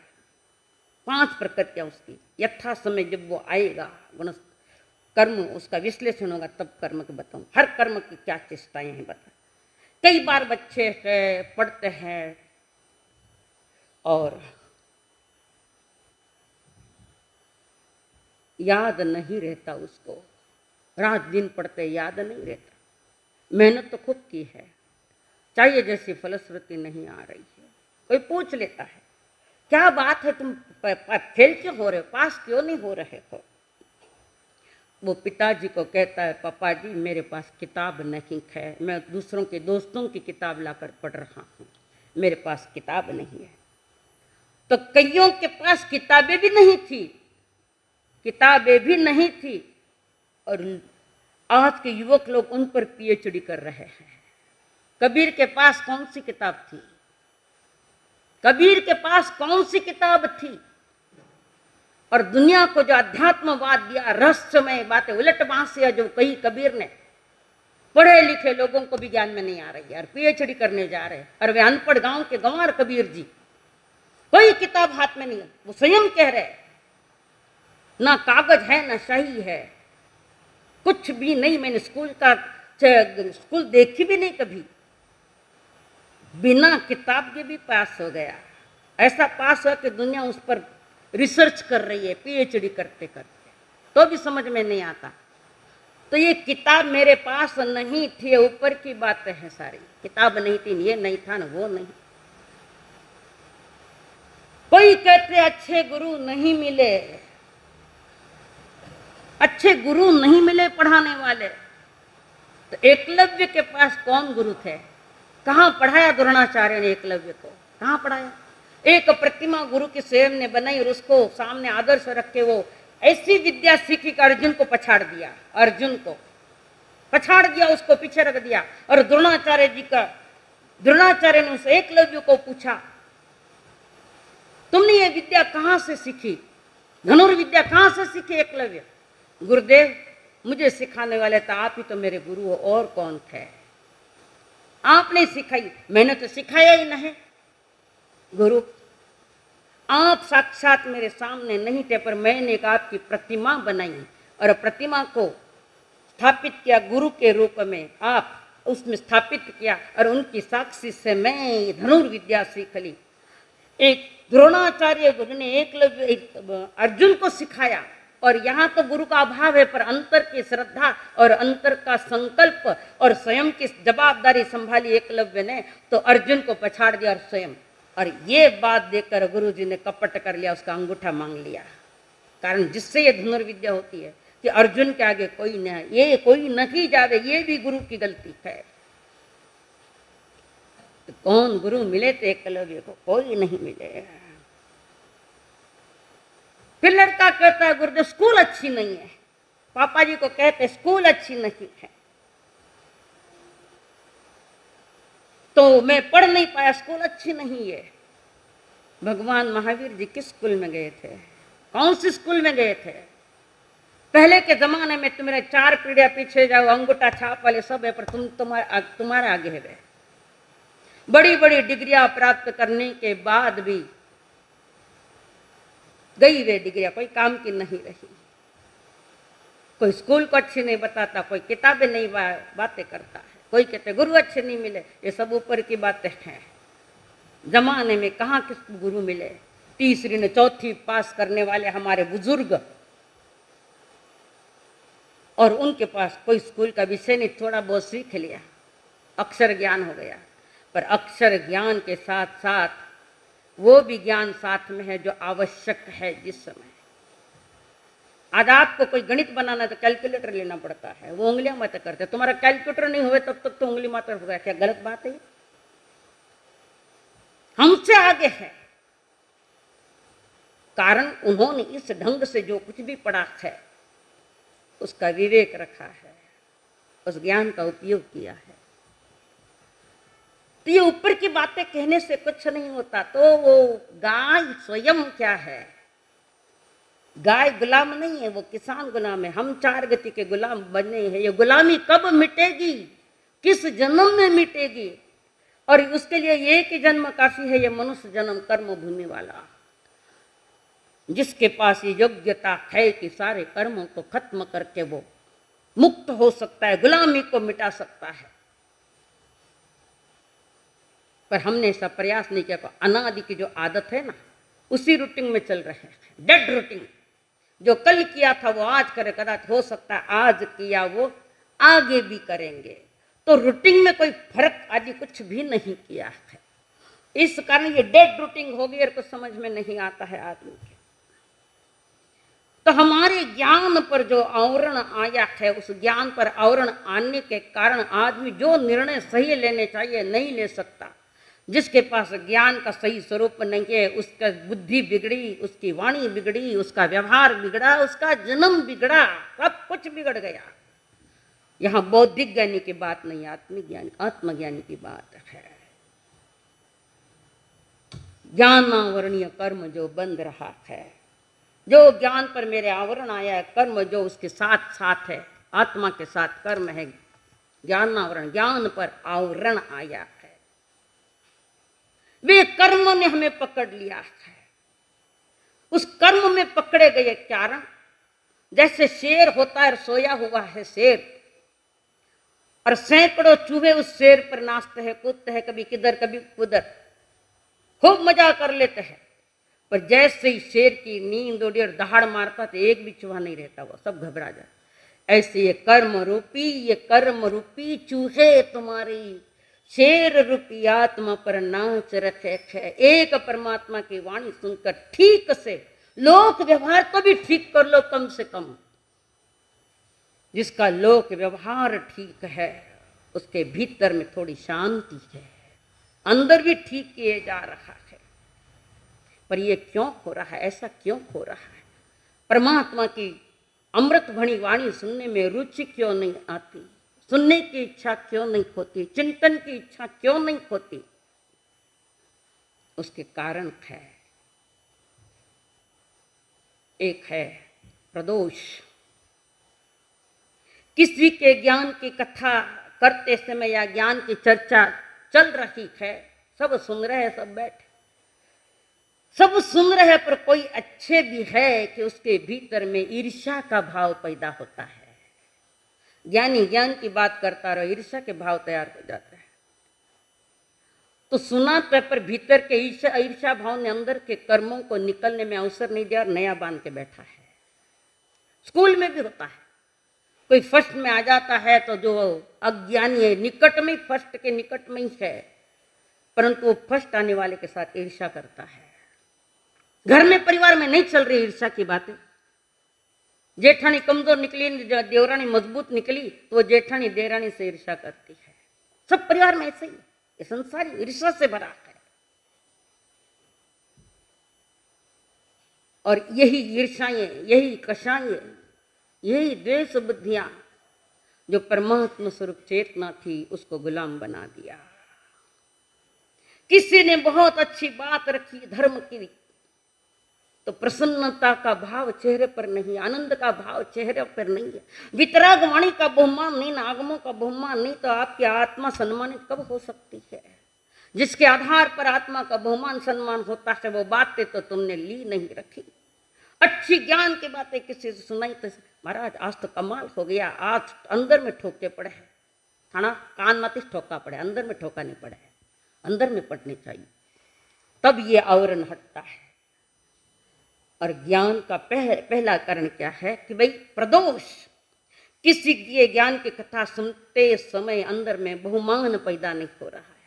5 प्रकृतियां उसकी, यथा समय जब वो आएगा गुण कर्म, उसका विश्लेषण होगा, तब कर्म के बताऊं, हर कर्म की क्या चेष्टाएं हैं बता। कई बार बच्चे हैं, पढ़ते हैं और याद नहीं रहता उसको, रात दिन पढ़ते याद नहीं रहता। मेहनत तो खूब की है, चाहिए जैसी फलश्रुति नहीं आ रही है। कोई पूछ लेता है क्या बात है, तुम फेल क्यों हो रहे हो, पास क्यों नहीं हो रहे हो। वो पिताजी को कहता है, पापा जी मेरे पास किताब नहीं है, मैं दूसरों के दोस्तों की किताब लाकर पढ़ रहा हूँ, मेरे पास किताब नहीं है। तो कईयों के पास किताबें भी नहीं थी, किताबें भी नहीं थी, और आज के युवक लोग उन पर पीएचडी कर रहे हैं। कबीर के पास कौन सी किताब थी, कबीर के पास कौन सी किताब थी। और दुनिया को जो अध्यात्मवाद दिया, रहस्यमय बातें, उलट बांसियां जो कही कबीर ने, पढ़े लिखे लोगों को भी ज्ञान में नहीं आ रही है, और पीएचडी करने जा रहे हैं, और वे अनपढ़ गांव के गंवार कबीर जी, कोई किताब हाथ में नहीं है। वो स्वयं कह रहे, ना कागज है ना शाही है, कुछ भी नहीं, मैंने स्कूल देखी भी नहीं कभी, बिना किताब के भी पास हो गया। ऐसा पास हो कि दुनिया उस पर रिसर्च कर रही है, पीएचडी करते करते, तो भी समझ में नहीं आता। तो ये किताब मेरे पास नहीं थी, ऊपर की बातें हैं सारी, किताब नहीं थी, ये नहीं था ना वो नहीं। कोई कहते अच्छे गुरु नहीं मिले, अच्छे गुरु नहीं मिले पढ़ाने वाले। तो एकलव्य के पास कौन गुरु थे, कहाँ पढ़ाया द्रोणाचार्य ने एकलव्य को, कहाँ पढ़ाया। एक प्रतिमा गुरु की स्वयं ने बनाई, और उसको सामने आदर्श रख के वो ऐसी विद्या सीखी कि अर्जुन को पछाड़ दिया, अर्जुन को पछाड़ दिया, उसको पीछे रख दिया। और द्रोणाचार्य ने उस एकलव्य को पूछा, तुमने ये विद्या कहाँ से सीखी, धनुर्विद्या कहाँ से सीखी एकलव्य। गुरुदेव मुझे सिखाने वाले तो आप ही तो मेरे गुरु हो, और कौन थे, आपने सिखाई, मैंने तो सिखाया ही नहीं। गुरु आप साक्षात मेरे सामने नहीं थे, पर मैंने एक आपकी प्रतिमा बनाई, और प्रतिमा को स्थापित किया गुरु के रूप में, आप उसमें स्थापित किया और उनकी साक्षी से मैं धनुर्विद्या सीख ली। एक द्रोणाचार्य गुरु ने एकलव्य अर्जुन को सिखाया, और यहाँ तो गुरु का अभाव है, पर अंतर की श्रद्धा और अंतर का संकल्प और स्वयं की जवाबदारी संभाली एकलव्य ने, तो अर्जुन को पछाड़ दिया और स्वयं। और ये बात देखकर गुरु जी ने कपट कर लिया, उसका अंगूठा मांग लिया। कारण जिससे ये धनुर्विद्या होती है कि अर्जुन के आगे कोई न है, ये कोई नहीं जावे, ये भी गुरु की गलती है। तो कौन गुरु मिले थे एकलव्य को? कोई नहीं मिले। फिर लड़का कहता है गुरुदेव स्कूल अच्छी नहीं है। पापा जी को कहते स्कूल अच्छी नहीं है, तो मैं पढ़ नहीं पाया, स्कूल अच्छी नहीं है। भगवान महावीर जी किस स्कूल में गए थे? कौन सी स्कूल में गए थे? पहले के जमाने में तुम्हारे 4 पीढ़ियां पीछे जाओ, अंगूठा छाप वाले सब है, पर तुम्हारे आगे है। बड़ी बड़ी डिग्रियां प्राप्त करने के बाद भी गई वे डिग्रियां कोई काम की नहीं रही। कोई स्कूल को अच्छी नहीं बताता, कोई किताबें नहीं बातें करता है, कोई कहते गुरु अच्छे नहीं मिले। ये सब ऊपर की बातें हैं। जमाने में कहाँ किस गुरु मिले? तीसरी ने चौथी पास करने वाले हमारे बुजुर्ग, और उनके पास कोई स्कूल का विषय नहीं, थोड़ा बहुत सीख लिया, अक्षर ज्ञान हो गया। पर अक्षर ज्ञान के साथ साथ वो भी ज्ञान साथ में है जो आवश्यक है जिस समय। आज आपको कोई गणित बनाना तो कैलकुलेटर लेना पड़ता है, वो उंगलियां मत करते। तुम्हारा कैलकुलेटर नहीं हुए तब तक तो उंगली मात्र होगा। क्या गलत बात है? हमसे आगे है, कारण उन्होंने इस ढंग से जो कुछ भी पढ़ा है उसका विवेक रखा है, उस ज्ञान का उपयोग किया है। तो ये ऊपर की बातें कहने से कुछ नहीं होता। तो वो गाय स्वयं क्या है? गाय गुलाम नहीं है, वो किसान गुलाम है। हम 4 गति के गुलाम बने हैं। ये गुलामी कब मिटेगी? किस जन्म में मिटेगी? और उसके लिए एक ही जन्म काफी है, ये मनुष्य जन्म कर्म भूमि वाला, जिसके पास ये योग्यता है कि सारे कर्मों को खत्म करके वो मुक्त हो सकता है, गुलामी को मिटा सकता है। पर हमने ऐसा प्रयास नहीं किया। अनादि की जो आदत है ना, उसी रूटीन में चल रहे हैं। डेड रूटीन, जो कल किया था वो आज करे, कदाच हो सकता है आज किया वो आगे भी करेंगे। तो रूटीन में कोई फर्क आदि कुछ भी नहीं किया है। इस कारण ये डेड रूटीन हो गई और कुछ समझ में नहीं आता है आदमी के। तो हमारे ज्ञान पर जो आवरण आया है, उस ज्ञान पर आवरण आने के कारण आदमी जो निर्णय सही लेने चाहिए नहीं ले सकता। जिसके पास ज्ञान का सही स्वरूप नहीं है, उसका बुद्धि बिगड़ी, उसकी वाणी बिगड़ी, उसका व्यवहार बिगड़ा, उसका जन्म बिगड़ा, सब कुछ बिगड़ गया। यहाँ बौद्धिक ज्ञानी की बात नहीं, आत्मज्ञानी की बात है। ज्ञानावरणीय कर्म जो बंध रहा है, जो ज्ञान पर मेरे आवरण आया है, कर्म जो उसके साथ साथ है, आत्मा के साथ कर्म है, ज्ञानावरण, ज्ञान पर आवरण आया है। वे कर्म ने हमें पकड़ लिया है। उस कर्म में पकड़े गए कारण, जैसे शेर होता है, सोया हुआ है शेर, और सैकड़ों चूहे उस शेर पर नाचते हैं, कूदते हैं, कभी किधर कभी उधर, खूब मजा कर लेते हैं। पर जैसे ही शेर की नींद उड़ी और दहाड़ मारता तो एक भी चूहा नहीं रहता, वो सब घबरा जाए। ऐसे ये कर्म रूपी चूहे तुम्हारी शेर रूपी आत्मा पर नाच रखे है। एक परमात्मा की वाणी सुनकर ठीक से लोक व्यवहार तो भी ठीक कर लो, कम से कम। जिसका लोक व्यवहार ठीक है उसके भीतर में थोड़ी शांति है, अंदर भी ठीक किए जा रहा है। पर ये क्यों हो रहा है? ऐसा क्यों हो रहा है? परमात्मा की अमृत भणी वाणी सुनने में रुचि क्यों नहीं आती? सुनने की इच्छा क्यों नहीं होती? चिंतन की इच्छा क्यों नहीं होती? उसके कारण है, एक है प्रदोष। किसी के ज्ञान की कथा करते समय या ज्ञान की चर्चा चल रही है, सब सुन रहे हैं, सब बैठे सब सुन रहे हैं, पर कोई अच्छे भी है कि उसके भीतर में ईर्ष्या का भाव पैदा होता है, ज्ञानी ज्ञान की बात करता रहो, ईर्ष्या के भाव तैयार हो जाता है। तो सुना पेपर भीतर के ईर्ष्या भाव ने अंदर के कर्मों को निकलने में अवसर नहीं दिया और नया बांध के बैठा है। स्कूल में भी होता है, कोई फर्स्ट में आ जाता है तो जो अज्ञानी है निकट में, फर्स्ट के निकट में ही है, परंतु वो फर्स्ट आने वाले के साथ ईर्ष्या करता है। घर में परिवार में नहीं चल रही ईर्ष्या की बातें। जेठानी कमजोर निकली, देवरानी मजबूत निकली, तो वो जेठानी देवरानी से ईर्ष्या करती है। सब परिवार में ऐसे ही, ये संसार ईर्ष्या से भरा है। और यही ईर्ष्याएं, यही कषाएं, यही द्वेष बुद्धियां जो परमात्मा स्वरूप चेतना थी उसको गुलाम बना दिया। किसी ने बहुत अच्छी बात रखी धर्म की, तो प्रसन्नता का भाव चेहरे पर नहीं, आनंद का भाव चेहरे पर नहीं है, वितराग वाणी का बहुमान नहीं, आगमों का बहुमान नहीं, तो आपकी आत्मा सम्मानित कब हो सकती है? जिसके आधार पर आत्मा का बहुमान सम्मान होता है वो बातें तो तुमने ली नहीं रखी। अच्छी ज्ञान की बातें किसी से सुनाई तो महाराज आज तो कमाल हो गया, आज अंदर में ठोके पड़े हैं। थाना कान मत ठोका पड़े, अंदर में ठोका नहीं पड़े, अंदर में पड़नी चाहिए, तब ये आवरण हटता है। और ज्ञान का पहला कारण क्या है कि भाई प्रदोष, किसी के ज्ञान की कथा सुनते समय अंदर में बहुमान पैदा नहीं हो रहा है,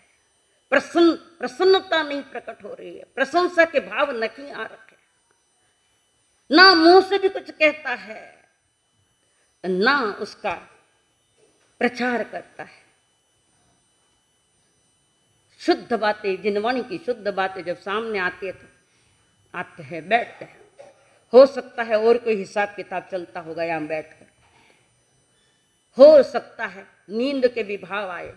प्रसन्नता नहीं प्रकट हो रही है, प्रशंसा के भाव नहीं आ रखे, ना मुंह से भी कुछ कहता है, ना उसका प्रचार करता है। शुद्ध बातें, जिनवाणी की शुद्ध बातें जब सामने आती है तो आते हैं, बैठते हैं। हो सकता है और कोई हिसाब किताब चलता होगा यहां बैठकर, हो सकता है नींद के भी भाव आए।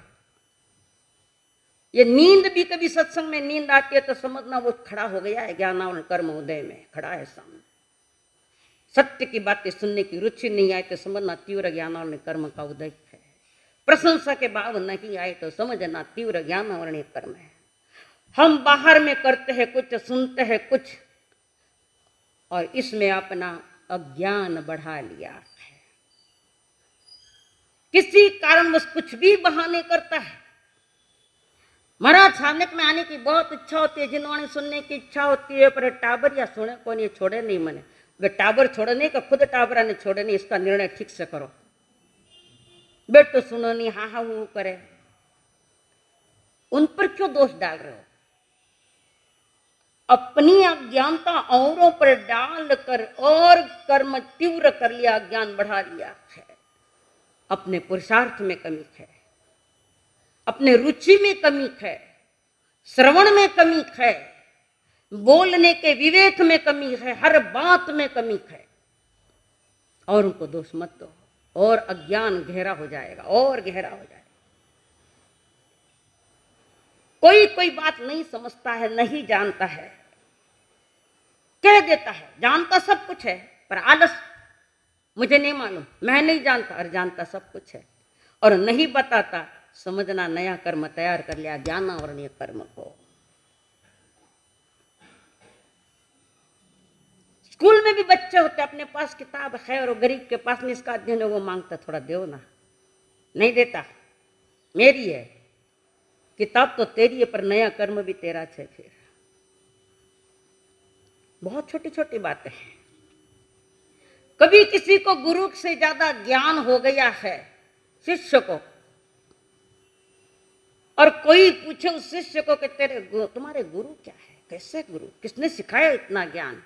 ये नींद भी, कभी सत्संग में नींद आती है तो समझना वो खड़ा हो गया है, ज्ञानावरण कर्म उदय में खड़ा है सामने। सत्य की बातें सुनने की रुचि नहीं आए तो समझना तीव्र ज्ञानावरण कर्म का उदय है। प्रशंसा के भाव नहीं आए तो समझना तीव्र ज्ञानावरण कर्म है। हम बाहर में करते हैं कुछ, सुनते हैं कुछ, और इसमें अपना अज्ञान बढ़ा लिया है। किसी कारणवश कुछ भी बहाने करता है। महाराज सामने में आने की बहुत इच्छा होती है, जिनवाणी सुनने की इच्छा होती है, पर टाबर या सुने कौन, ये छोड़े नहीं मने। वे टाबर छोड़ने का खुद टाबरा ने छोड़े नहीं, इसका निर्णय ठीक से करो। बेट तो सुनो नहीं, हाँ हाँ वो करे, उन पर क्यों दोष डाल रहे हो? अपनी अज्ञानता औरों पर डालकर और कर्म तीव्र कर लिया, ज्ञान बढ़ा लिया है। अपने पुरुषार्थ में कमी है, अपने रुचि में कमी है, श्रवण में कमी है, बोलने के विवेक में कमी है, हर बात में कमी है। और उनको दोष मत दो, और अज्ञान गहरा हो जाएगा, और गहरा हो जाएगा। कोई कोई बात नहीं समझता है, नहीं जानता है, कह देता है जानता सब कुछ है, पर आलस, मुझे नहीं मालूम, मैं नहीं जानता, और जानता सब कुछ है और नहीं बताता। समझना नया कर्म तैयार कर लिया, ज्ञानावरणीय कर्म को। स्कूल में भी बच्चे होते, अपने पास किताब है और गरीब के पास में इसका अध्ययन है, वो मांगता थोड़ा दो ना, नहीं देता, मेरी है किताब तो तेरी है, पर नया कर्म भी तेरा है। फिर बहुत छोटी छोटी बातें हैं। कभी किसी को गुरु से ज्यादा ज्ञान हो गया है शिष्य को, और कोई पूछे उस शिष्य को कि तेरे तुम्हारे गुरु क्या है, कैसे गुरु, किसने सिखाया इतना ज्ञान,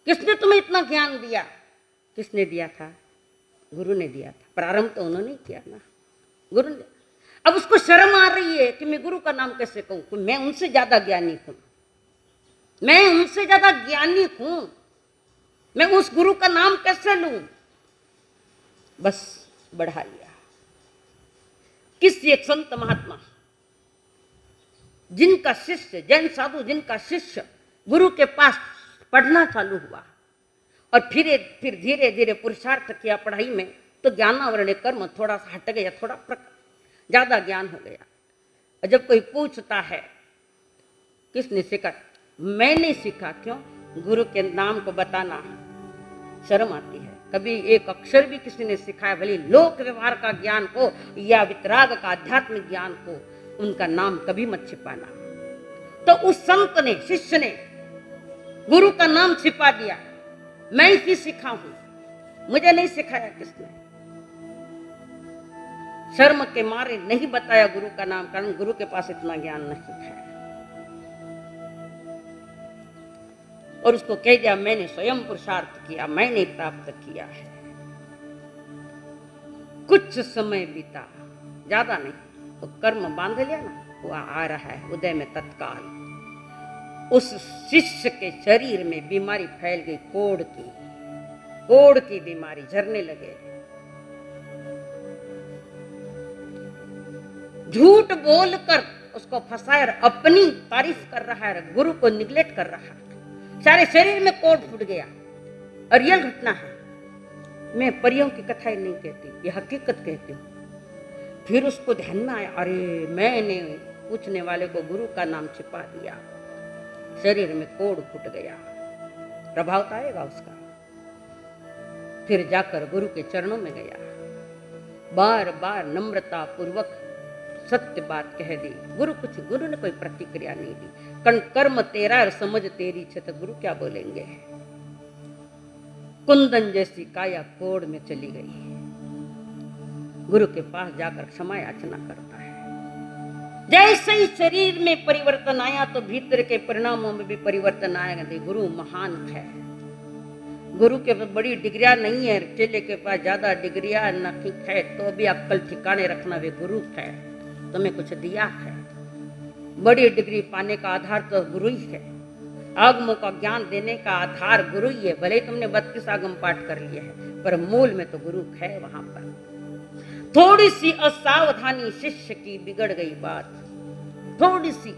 किसने तुम्हें इतना ज्ञान दिया? किसने दिया था? गुरु ने दिया था। प्रारंभ तो उन्होंने किया ना, गुरु ने। अब उसको शर्म आ रही है कि मैं गुरु का नाम कैसे कहूं, मैं उनसे ज्यादा ज्ञानी हूं, मैं उनसे ज्यादा ज्ञानी हूं, मैं उस गुरु का नाम कैसे लूं? बस बढ़ा लिया। किसी एक संत महात्मा जिनका शिष्य, जैन साधु जिनका शिष्य गुरु के पास पढ़ना चालू हुआ और फिर धीरे धीरे पुरुषार्थ किया पढ़ाई में, तो ज्ञानावरण कर्म थोड़ा सा हट गया, थोड़ा ज्यादा ज्ञान हो गया। और जब कोई पूछता है किसने सीखा, मैंने सीखा। क्यों? गुरु के नाम को बताना शर्म आती है। कभी एक अक्षर भी किसी ने सिखाया, भले लोक व्यवहार का ज्ञान हो या वितराग का आध्यात्मिक ज्ञान हो, उनका नाम कभी मत छिपाना। तो उस संत ने, शिष्य ने गुरु का नाम छिपा दिया। मैं ही सीखा हूं, मुझे नहीं सिखाया किसने। शर्म के मारे नहीं बताया गुरु का नाम, कारण गुरु के पास इतना ज्ञान नहीं है। और उसको कह दिया मैंने स्वयं पुरुषार्थ किया, मैंने प्राप्त किया है। कुछ समय बीता, ज्यादा नहीं, तो कर्म बांध लिया ना, वो आ रहा है उदय में तत्काल। उस शिष्य के शरीर में बीमारी फैल गई, कोढ़ की बीमारी, झरने लगे। झूठ बोलकर उसको फंसाया, अपनी तारीफ कर रहा है, गुरु को निगलेक्ट कर रहा है। सारे शरीर में कोढ़ फूट गया। और रियल घटना है, मैं परियों की कथाएं नहीं कहती, ये हकीकत कहती हूँ। फिर उसको ध्यान में आया, अरे मैंने पूछने वाले को गुरु का नाम छिपा दिया, शरीर में कोढ़ फूट गया, प्रभाव तो आएगा उसका। फिर जाकर गुरु के चरणों में गया, बार बार नम्रता पूर्वक सत्य बात कह दी। गुरु ने कोई प्रतिक्रिया नहीं दी। कर्म तेरा और समझ तेरी छे, तो गुरु क्या बोलेंगे। कुंदन जैसी काया कोढ़ में चली गई। गुरु के पास जाकर क्षमा याचना करता है। जैसे ही शरीर में परिवर्तन आया तो भीतर के परिणामों में भी परिवर्तन आएगा। गुरु महान है, गुरु के पास बड़ी डिग्रियां नहीं है, चेले के पास ज्यादा डिग्रियां नहीं है, तो भी अक्कल ठिकाने रखना, वे गुरु है, तुम्हें कुछ दिया है। बड़ी डिग्री पाने का आधार तो गुरु ही है, आगमों का ज्ञान देने का आधार गुरु ही है। भले तुमने 32 आगम पाठ कर लिए है, पर मूल में तो गुरु है। वहां पर थोड़ी सी असावधानी शिष्य की बिगड़ गई बात, थोड़ी सी,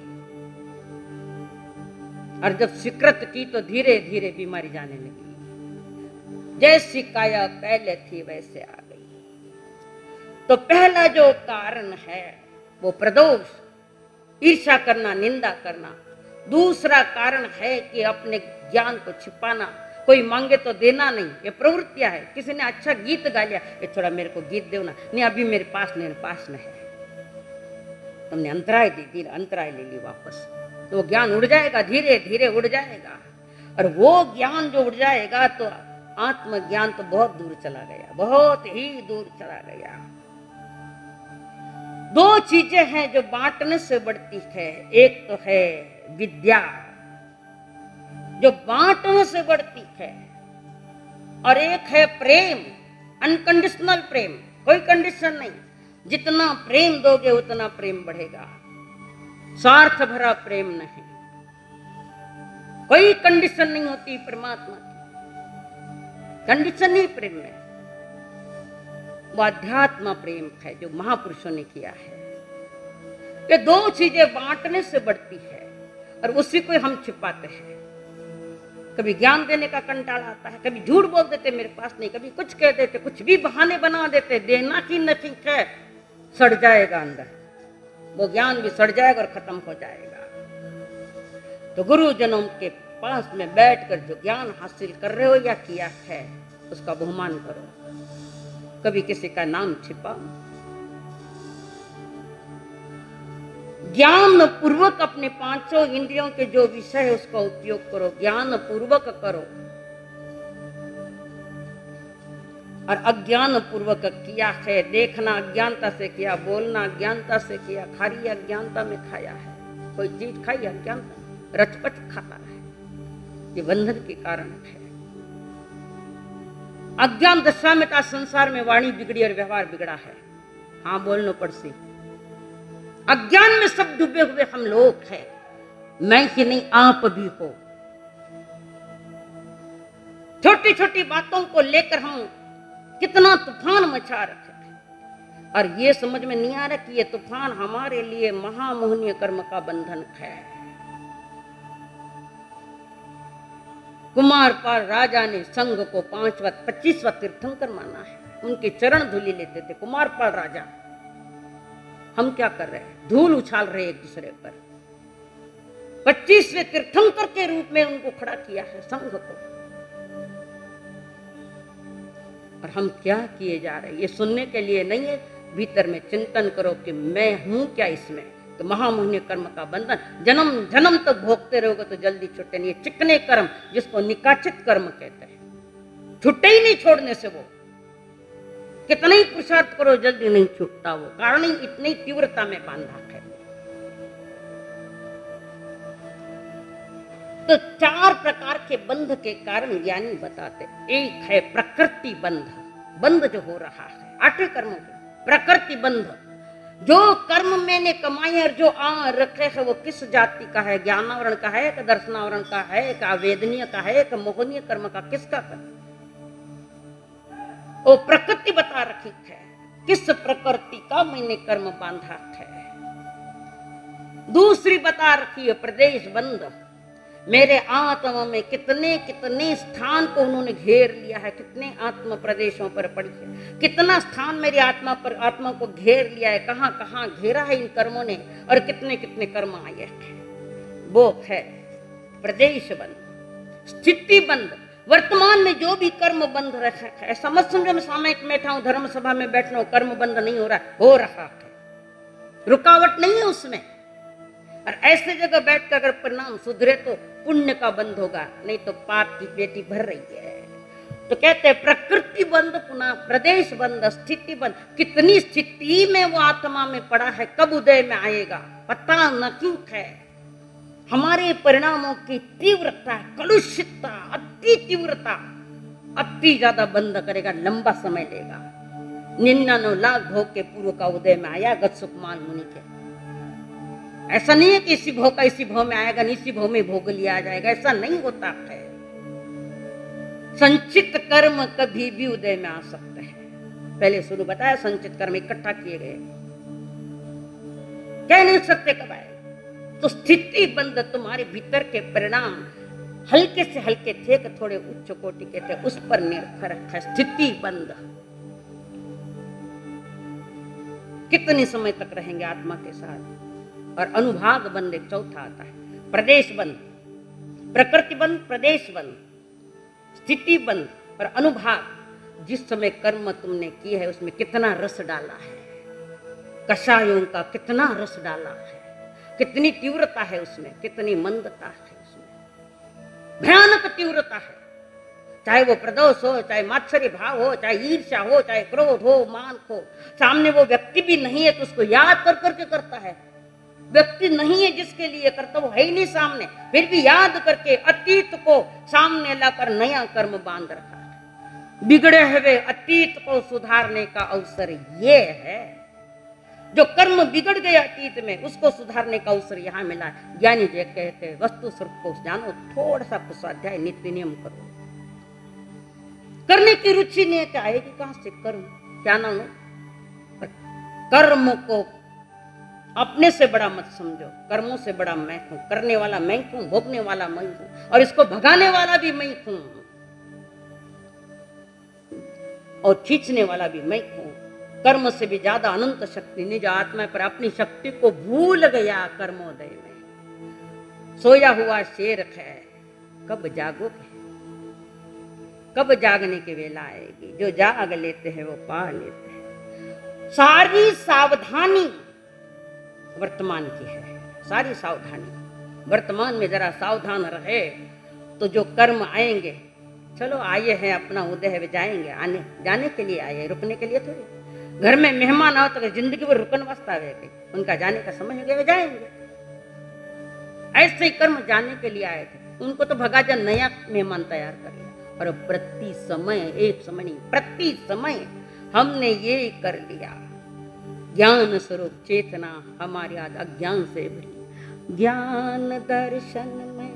और जब स्वीकृत की तो धीरे धीरे बीमारी जाने लगी। जैसी काया पहले थी वैसे आ गई। तो पहला जो कारण है वो प्रदोष, ईर्ष्या करना, निंदा करना। दूसरा कारण है कि अपने ज्ञान को छिपाना, कोई मांगे तो देना नहीं, ये प्रवृत्तियां है। किसी ने अच्छा गीत गा लिया, ये थोड़ा मेरे को गीत दो ना, नहीं अभी मेरे पास नहीं, पास में है। तुमने अंतराय दी, अंतराय ले ली वापस, तो वो ज्ञान उड़ जाएगा, धीरे धीरे उड़ जाएगा। और वो ज्ञान जो उड़ जाएगा तो आत्मज्ञान तो बहुत दूर चला गया, बहुत ही दूर चला गया। दो चीजें हैं जो बांटने से बढ़ती है, एक तो है विद्या जो बांटने से बढ़ती है, और एक है प्रेम, अनकंडीशनल प्रेम, कोई कंडीशन नहीं। जितना प्रेम दोगे उतना प्रेम बढ़ेगा, स्वार्थ भरा प्रेम नहीं, कोई कंडीशन नहीं होती परमात्मा की, कंडीशन नहीं प्रेम में। वो अध्यात्म प्रेम है जो महापुरुषों ने किया है। ये दो चीजें बांटने से बढ़ती है और उसी को हम छिपाते हैं। कभी ज्ञान देने का कंटाला आता है, कभी झूठ बोल देते मेरे पास नहीं, कभी कुछ कह देते, कुछ भी बहाने बना देते। देना की नहीं है, सड़ जाएगा अंदर, वो ज्ञान भी सड़ जाएगा और खत्म हो जाएगा। तो गुरुजनों के पास में बैठकर जो ज्ञान हासिल कर रहे हो या किया है उसका बहुमान करो, कभी किसी का नाम छिपाओ। ज्ञान पूर्वक अपने पांचों इंद्रियों के जो विषय है उसका उपयोग करो, ज्ञान पूर्वक करो। और अज्ञान पूर्वक किया है, देखना अज्ञानता से किया, बोलना अज्ञानता से किया, खारी अज्ञानता में खाया है, कोई चीज खाई अज्ञानता, रचपच खाता है, ये बंधन के कारण है। अज्ञान दशा में था संसार में वाणी बिगड़ी और व्यवहार बिगड़ा है। हाँ बोलनो पड़सी, अज्ञान में सब डूबे हुए हम लोग हैं, मैं ही नहीं आप भी हो। छोटी छोटी बातों को लेकर हम कितना तूफान मचा रखे थे और ये समझ में नहीं आ रहा कि ये तूफान हमारे लिए महामोहनीय कर्म का बंधन है। कुमारपाल राजा ने संघ को 5वां 25वां तीर्थंकर माना है, उनके चरण धूलि लेते थे कुमारपाल राजा। हम क्या कर रहे हैं, धूल उछाल रहे एक दूसरे पर। 25वें तीर्थंकर के रूप में उनको खड़ा किया है संघ को। और हम क्या किए जा रहे हैं, ये सुनने के लिए नहीं है। भीतर में चिंतन करो कि मैं हूं क्या इसमें। तो महामोहनीय कर्म का बंधन जन्म जन्म तक भोगते रहोगे तो जल्दी छुट्टे नहीं। चिकने कर्म जिसको निकाचित कर्म कहते हैं, छुट्टे ही नहीं छोड़ने से। वो कितना ही पुरुषार्थ करो जल्दी नहीं छूटता वो, कारण ही इतनी तीव्रता में बांधा है। तो 4 प्रकार के बंध के कारण ज्ञानी बताते। एक है प्रकृति बंध, बंध जो हो रहा है 8 कर्मों के प्रकृति बंध। जो कर्म मैंने कमाए और जो आ रखे है वो किस जाति का है, ज्ञानावरण का है कि दर्शनावरण का है कि अवेदनीय का है कि मोहनीय कर्म का, किसका कर्म? वो प्रकृति बता रखी है, किस प्रकृति का मैंने कर्म बांधा है। दूसरी बता रखी है प्रदेश बंध। मेरे आत्मा में कितने कितने स्थान को उन्होंने घेर लिया है, कितने आत्म प्रदेशों पर पड़ी है, कितना स्थान मेरी आत्मा पर आत्मा को घेर लिया है, कहां कहां घेरा है इन कर्मों ने, और कितने कितने कर्म आए हैं। वो है प्रदेश बंध। स्थिति बंध, वर्तमान में जो भी कर्म बंध रखा है, ऐसा मत समझो मैं सामयिक बैठा हूं, धर्म सभा में बैठना हूं, कर्म बंध नहीं हो रहा है, हो रहा है, रुकावट नहीं है उसमें। और ऐसे जगह बैठकर अगर परिणाम सुधरे तो पुण्य का बंध होगा, नहीं तो पाप की पेटी भर रही है। तो कहते हैं प्रकृति बंध, पुनः प्रदेश बंध, स्थिति बंध। कितनी स्थिति में वो आत्मा में पड़ा है, कब उदय में आएगा पता नहीं है। हमारे परिणामों की तीव्रता, कलुषितता, अति तीव्रता, अति ज्यादा बंध करेगा, लंबा समय लेगा। 99 लाख भोग के पूर्व का उदय में आया गत सुखमान मुनि के। ऐसा नहीं है कि इसी भोग का इसी भव में आएगा, नहीं इसी भव में भोग लिया जाएगा, ऐसा नहीं होता है। संचित कर्म कभी भी उदय में आ सकते हैं। पहले शुरू बताया संचित कर्म इकट्ठा किए गए, कह नहीं सकते कब आए। तो स्थिति बंध, तुम्हारे भीतर के परिणाम हल्के से हल्के थे कि थोड़े उच्च कोटि के थे, उस पर निर्भर है स्थिति बंध। कितने समय तक रहेंगे आत्मा के साथ। और अनुभाग बंध एक चौथा आता है, प्रदेश बंध, प्रकृति बंध, प्रदेश बंध, स्थिति बंध और अनुभाग। जिस समय कर्म तुमने की है उसमें कितना रस डाला है, कषायों का कितना रस डाला है, कितनी तीव्रता है उसमें, कितनी मंदता है उसमें, भयानक तीव्रता है। चाहे वो प्रदोष हो, चाहे मात्सर्य भाव हो, चाहे ईर्ष्या हो, चाहे क्रोध हो, मान हो, सामने वो व्यक्ति भी नहीं है तो उसको याद कर करके करता है। व्यक्ति नहीं है जिसके लिए करता, वो है ही नहीं सामने, फिर भी याद करके अतीत को सामने लाकर नया कर्म बांध रखा है। बिगड़े हुए अतीत को सुधारने का अवसर ये है। जो कर्म बिगड़ गए अतीत में उसको सुधारने का अवसर यहाँ मिला है। ज्ञानी जी कहते हैं वस्तु स्वरूप को जानो, थोड़ा सा स्वाध्याय नित्य नियम करो। करने की रुचि नहीं है, आएगी कहां से कर्म, क्या ना हो। कर्म को अपने से बड़ा मत समझो, कर्मों से बड़ा मैं हूं, करने वाला मैं हूं, भोगने वाला मैं हूं और इसको भगाने वाला भी मैं हूं और खींचने वाला भी मैं हूं। कर्म से भी ज्यादा अनंत शक्ति निज आत्मा पर अपनी शक्ति को भूल गया कर्मोदय में। सोया हुआ शेर है, कब जागोगे, कब जागने की वेला आएगी। जो जाग लेते हैं वो पा लेते हैं। सारी सावधानी वर्तमान की है, सारी सावधानी वर्तमान में। जरा सावधान रहे तो जो कर्म आएंगे, चलो आए हैं अपना उदय है, वे जाएंगे, आने जाने के लिए आए, रुकने के लिए थोड़ी। घर में मेहमान आओ तो जिंदगी भर रुकन वास्ता है, उनका जाने का समय हो गया, वे जाएंगे। ऐसे ही कर्म जाने के लिए आए थे, उनको तो भगा जा, नया मेहमान तैयार कर लिया। और प्रति समय, एक समय नहीं, प्रति समय हमने ये कर लिया। ज्ञान स्वरूप चेतना हमारी आज अज्ञान से भरी, ज्ञान दर्शन में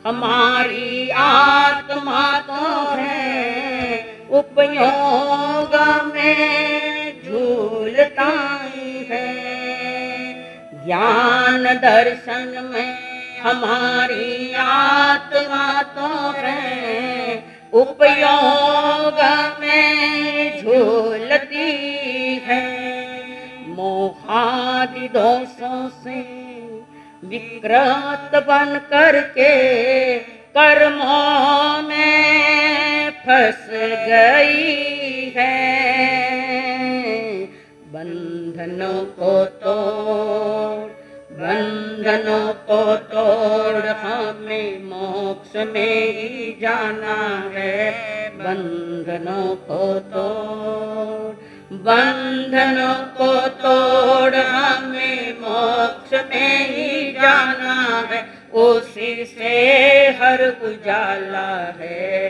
हमारी आत्मा तो है, उपयोग में झूलता है। ज्ञान दर्शन में हमारी आत्मा तो है, उपयोग में झूलती है। मोहादि दोषों से विकृत बन करके कर्मों में फंस गई है, बंधनों को तोड़, बंधनों को तोड़, हमें मोक्ष में ही जाना है। बंधनों को तोड़, बंधनों को तोड़, हमें मोक्ष में ही जाना है। उसी से हर उजाला है,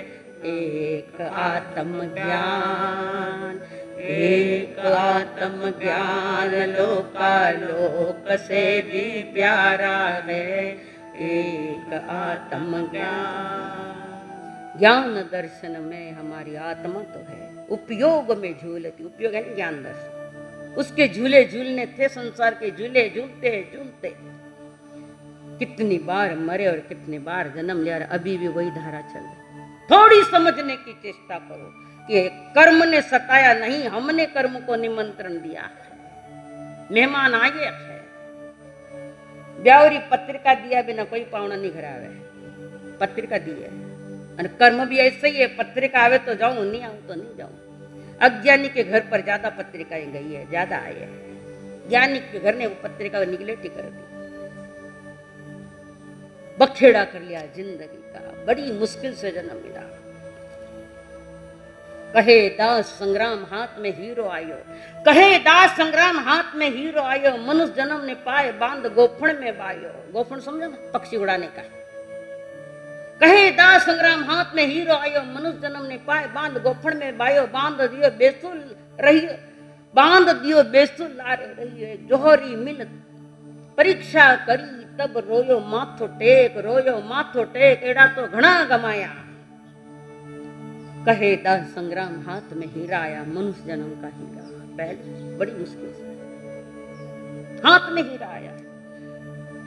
एक आत्म ज्ञान, एक आत्म ज्ञान लोकालोक से भी प्यारा है। एक आत्म ज्ञान, ज्ञान दर्शन में हमारी आत्मा तो है, उपयोग में झूलती, उपयोग है ज्ञान दर्शन। उसके झूले झूलने थे, संसार के झूले झूलते झूलते कितनी बार मरे और कितनी बार जन्म लिया, अभी भी वही धारा चल रही। थोड़ी समझने की चेष्टा करो कि कर्म ने सताया नहीं, हमने कर्म को निमंत्रण दिया है। मेहमान आए है, ब्यावरी पत्रिका दिया बिना कोई पावना नहीं घर आवे, पत्रिका दी है। और कर्म भी ऐसे ही है, पत्रिका आवे तो जाऊं, नहीं आऊं तो नहीं जाऊं। अज्ञानी के घर पर ज्यादा पत्रिकाएं गई है, ज्यादा आए है। ज्ञानी के घर ने वो पत्रिका निगलेक्ट कर दी, बखेड़ा कर लिया जिंदगी का, बड़ी मुश्किल से जन्म मिला। कहे दास संग्राम हाथ में हीरो आयो, कहे दास संग्राम हाथ में हीरो आयो, मनुष्य जन्म ने पाए बांध गोफण में बायो। गोफण समझो ना, पक्षी उड़ाने का। कहे दास संग्राम हाथ में हीरो आयो, मनुष्य जन्म ने पाए बांध गोफण में बायो। बांध दियो बेसुल रहियो, बांध दियो बेसुल लारे रहियो। जोहरी मिल परीक्षा करी तब रोयो माथो टेक, रोयो माथो टेक, एड़ा तो घना गमाया। कहे दास संग्राम हाथ में हीरा आया, मनुष्य जन्म का हीरा पहले बड़ी मुश्किल से हाथ में हीरा आया।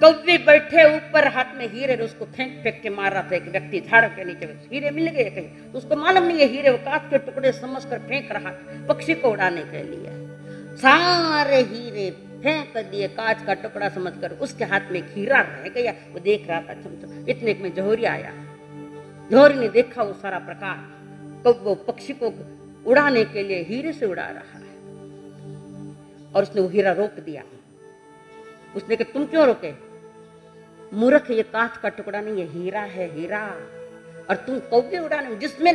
कौवे बैठे ऊपर हाथ में हीरे, उसको फेंक फेंक के मार रहा था एक व्यक्ति झाड़ों के नीचे। हीरे मिल गए कहीं, तो उसको मालूम नहीं है हीरे, वो कांच के टुकड़े समझकर फेंक रहा पक्षी को उड़ाने के लिए। सारे हीरे फेंक दिए कांच का टुकड़ा समझकर, उसके हाथ में हीरा रह गया। वो देख रहा था चमचम। इतने में जोहरी आया, जोहरी ने देखा वो सारा प्रकार, तो वो पक्षी को उड़ाने के लिए हीरे से उड़ा रहा है, और उसने वो हीरा रोक दिया। उसने कहा तुम क्यों रोके? मूर्ख, ये कांच का टुकड़ा नहीं, ये हीरा है, हीरा। और तुम कौवे उड़ाने, जिसमें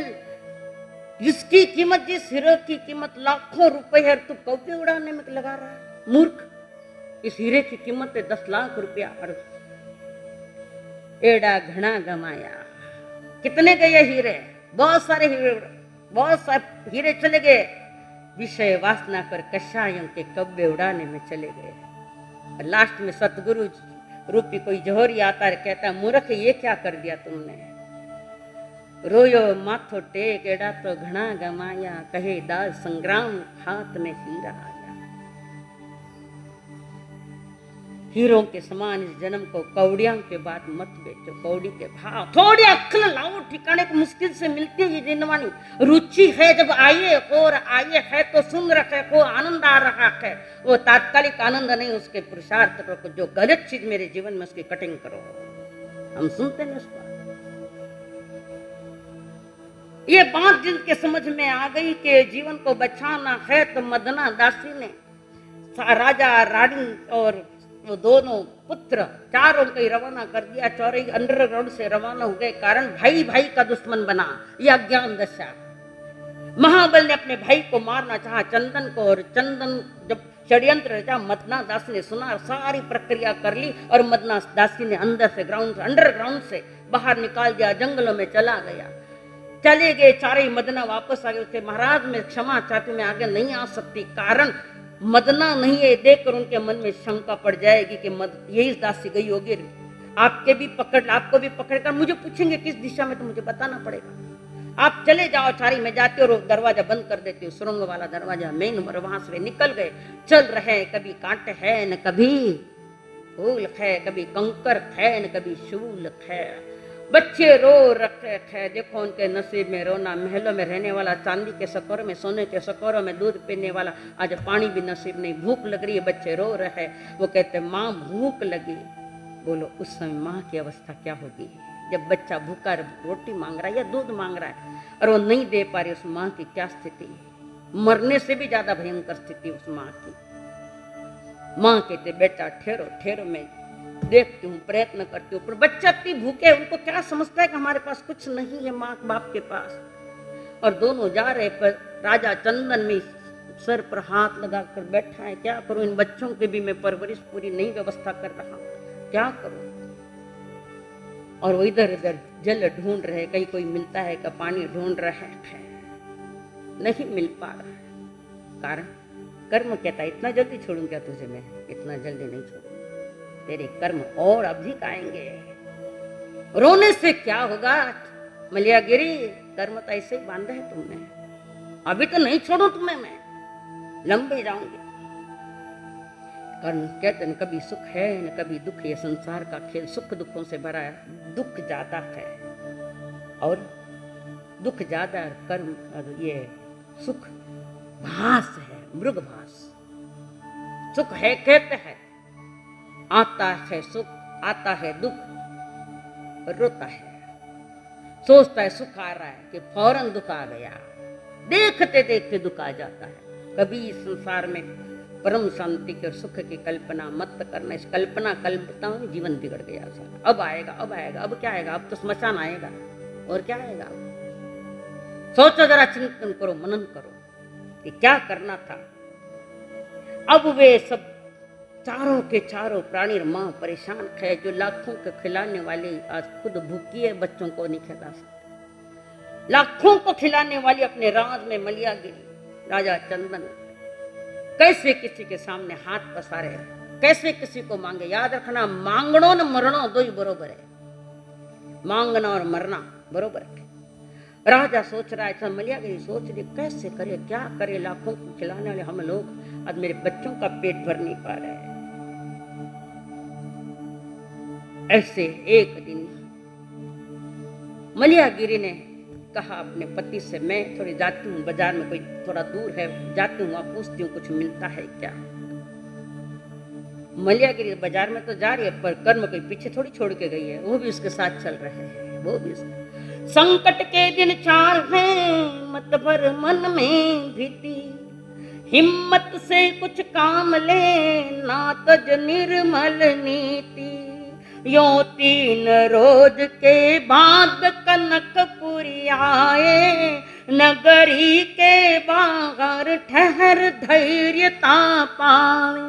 जिसकी कीमत, जिस हीरे की कीमत लाखों रुपए है, तू कौवे उड़ाने में लगा रहा है। मूर्ख, इस हीरे की कीमत है 10 लाख रुपया। और एड़ा घना गमाया। कितने गए हीरे? बहुत सारे हीरे, बहुत सारे हीरे चले गए। विषय वासना कर कषायों के कब्बे उड़ाने में चले गए। लास्ट में सतगुरु रूपी कोई जोहरी आता है, कहता है मूर्ख, ये क्या कर दिया तुमने? रोयो माथो टेक, एड़ा तो घना गमाया। कहे दास संग्राम हाथ में हीरा आया। हीरों के समान इस जन्म को कौड़ियों के बाद मत बेचो, कौड़ी के भाव। थोड़ी अक्ल लाओ ठिकाने को, मुश्किल से मिलती है जिंदवानी। रुचि है जब आइए, और आइए है तो सुन रखे को आनंद आ रहा है। वो तात्कालिक आनंद नहीं, उसके पुरुषार्थ को, जो गलत चीज मेरे जीवन में उसकी कटिंग करो। हम सुनते हैं उसको। ये बात जिनके समझ में आ गई कि जीवन को बचाना है, तो मदना दासी ने राजा रानी और वो दोनों पुत्र चारों को रवाना कर दिया। चौरे अंडरग्राउंड से रवाना हो गए, कारण भाई भाई का दुश्मन बना। यह अज्ञान दशा। महाबल ने अपने भाई को मारना चाहा, चंदन को, और चंदन जब षड्यंत्र रचा, मदना दासी ने सुना, सारी प्रक्रिया कर ली, और मदना दासी ने अंदर से अंडरग्राउंड से बाहर निकाल दिया, जंगलों में चला गया। चले गए चारे मदना वापस आ गए। उसके महाराज में क्षमा चाहती, मैं आगे नहीं आ सकती, कारण मदना नहीं है। देखकर उनके मन में शंका पड़ जाएगी कि यही दासी गई होगी, आपको भी पकड़कर मुझे पूछेंगे किस दिशा में, तो मुझे बताना पड़ेगा। आप चले जाओ चारी में जाते हो, और दरवाजा बंद कर देते हो, सुरंग वाला दरवाजा मेन, और वहां से निकल गए। चल रहे, कभी कांटे है न कभी फूल है, कभी कंकर है न कभी शूल है। बच्चे रो रखे थे, देखो उनके नसीब में रोना। महलों में रहने वाला, चांदी के सकोरों में, सोने के सकोरों में दूध पीने वाला, आज पानी भी नसीब नहीं। भूख लग रही है, बच्चे रो रहे। वो कहते माँ भूख लगी। बोलो उस समय माँ की अवस्था क्या होगी, जब बच्चा भूखा रोटी मांग रहा है या दूध मांग रहा है, और वो नहीं दे पा रही, उस माँ की क्या स्थिति। मरने से भी ज्यादा भयंकर स्थिति उस माँ की। माँ कहते बेटा ठहरो ठहरो, मैं देखती हूँ, प्रयत्न करती हूँ, पर बच्चा इतनी भूखे, उनको क्या समझता है कि हमारे पास कुछ नहीं है माँ बाप के पास। और दोनों जा रहे, पर राजा चंदन में सर पर हाथ लगाकर बैठा है, क्या करूं, इन बच्चों की भी मैं परवरिश पूरी नहीं व्यवस्था कर रहा, क्या करूं। और वो इधर इधर जल ढूंढ रहे, कहीं कोई मिलता है का पानी ढूंढ रहे हैं, नहीं मिल पा रहा है। कारण कर्म कहता है इतना जल्दी छोड़ूं क्या तुझे, मैं इतना जल्दी नहीं छोड़ूं, तेरे कर्म और अधिक आएंगे, रोने से क्या होगा। मलियागिरी, कर्म तो ऐसे ही बांधा है तुमने, अभी तो नहीं छोड़ू तुम्हें, मैं लंबे जाऊंगी। कर्म कहते न कभी सुख है न कभी दुख, ये संसार का खेल सुख दुखों से भरा है, दुख ज्यादा है और दुख ज्यादा, कर्म और ये सुख भास है, मृग भास। सुख है कहते हैं, आता है सुख, आता है दुख, रोता है, सोचता है सुख आ रहा है कि फौरन दुख आ गया, देखते देखते दुख आ जाता है। कभी इस संसार में परम शांति के और सुख की कल्पना मत करना, इस कल्पना कल्पनाओं में जीवन बिगड़ गया सारा। अब आएगा, अब आएगा, अब क्या आएगा, अब तो स्मशान आएगा और क्या आएगा। सोचो जरा, चिंतन करो, मनन करो कि क्या करना था। अब वे सब चारों के चारों प्राणी मां परेशान है, जो लाखों के खिलाने वाले आज खुद भूखी है, बच्चों को नहीं खिला सकते। लाखों को खिलाने वाली अपने राज में मलियागिरी राजा चंदन कैसे किसी के सामने हाथ पसारे, कैसे किसी को मांगे। याद रखना, मांगनो न मरणो दो ही बरोबर है, मांगना और मरना बरोबर है। राजा सोच रहा है, मलियागिरी सोच रही कैसे करे, क्या करे, लाखों को खिलाने वाले हम लोग आज मेरे बच्चों का पेट भर नहीं पा रहे हैं। ऐसे एक दिन मलियागिरी ने कहा अपने पति से, मैं थोड़ी जाती हूँ बाजार में, कोई थोड़ा दूर है, जाती हूँ, वहां पूछती हूँ कुछ मिलता है क्या। मलियागिरी बाजार में तो जा रही है, पर कर्म कोई पीछे थोड़ी छोड़ के गई है, वो भी उसके साथ चल रहे हैं। वो भी संकट के दिन चार हैं, मत भर मन में भीति, हिम्मत से कुछ काम ले, ना तज निर्मल नीति। यो 3 रोज के बाद कनकपुरी आए, नगरी के बाहर ठहर धैर्यता पाए।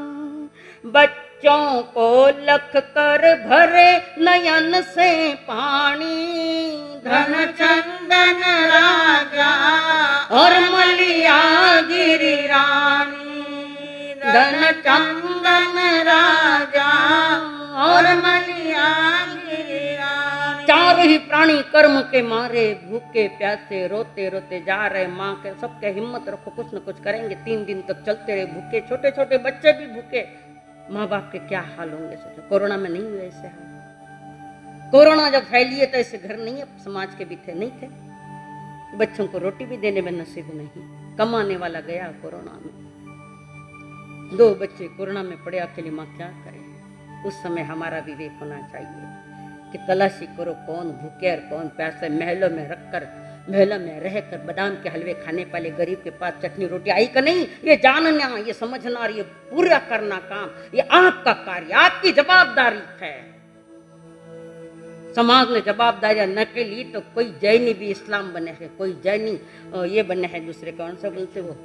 बच्चों को लख कर भरे नयन से पानी, धन चंदन राजा और मलियागिरी रानी, धन चंदन राजा और मलियागिरी रानी। चारों ही प्राणी कर्म के मारे भूखे प्यासे रोते रोते जा रहे। माँ के सबके हिम्मत रखो, कुछ न कुछ करेंगे। 3 दिन तक चलते रहे भूखे, छोटे छोटे बच्चे भी भूखे। माँ बाप के क्या हाल होंगे सोचो। कोरोना में नहीं हुए ऐसे हाल। कोरोना जब फैली है तो ऐसे घर नहीं है, समाज के भी थे नहीं थे। बच्चों को रोटी भी देने में नसीब नहीं। कमाने वाला गया कोरोना में, 2 बच्चे कोरोना में पड़े अकेले, माँ क्या करे। उस समय हमारा विवेक होना चाहिए कि तलाशी करो कौन भूखे और कौन प्यासे। महलों में रखकर, महलों में रहकर बादाम के हलवे खाने वाले गरीब के पास चटनी रोटी आई का नहीं, ये जानना, ये समझना और ये पूरा करना काम, ये आपका कार्य, आपकी जवाबदारी है। समाज ने जवाबदारियां न के ली तो कोई जैनी भी इस्लाम बने हैं, कोई जैनी ये बने हैं, दूसरे कौन सा बोलते वो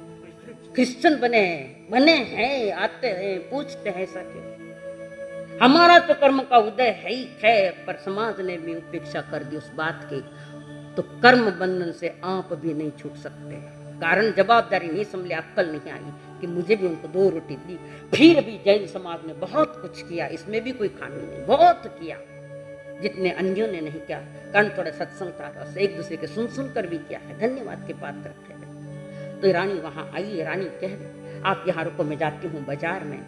क्रिश्चियन बने हैं, आते हैं, पूछते हैं ऐसा क्यों। हमारा तो कर्म का उदय है ही है, पर समाज ने भी उपेक्षा कर दी उस बात की। तो कर्म बंधन से आप भी नहीं छूट सकते। कारण जवाबदारी नहीं संभली, अक्कल नहीं आई कि मुझे भी उनको 2 रोटी दी। फिर भी जैन समाज ने बहुत कुछ किया, इसमें भी कोई खामी नहीं, बहुत किया जितने अन्यों ने नहीं किया। कारण थोड़ा सत्संग था, एक दूसरे के सुन कर भी किया है, धन्यवाद के पात्र थे। तो रानी वहां आई, रानी कह रही आप यहाँ रुको, मैं जाती हूँ बाजार में।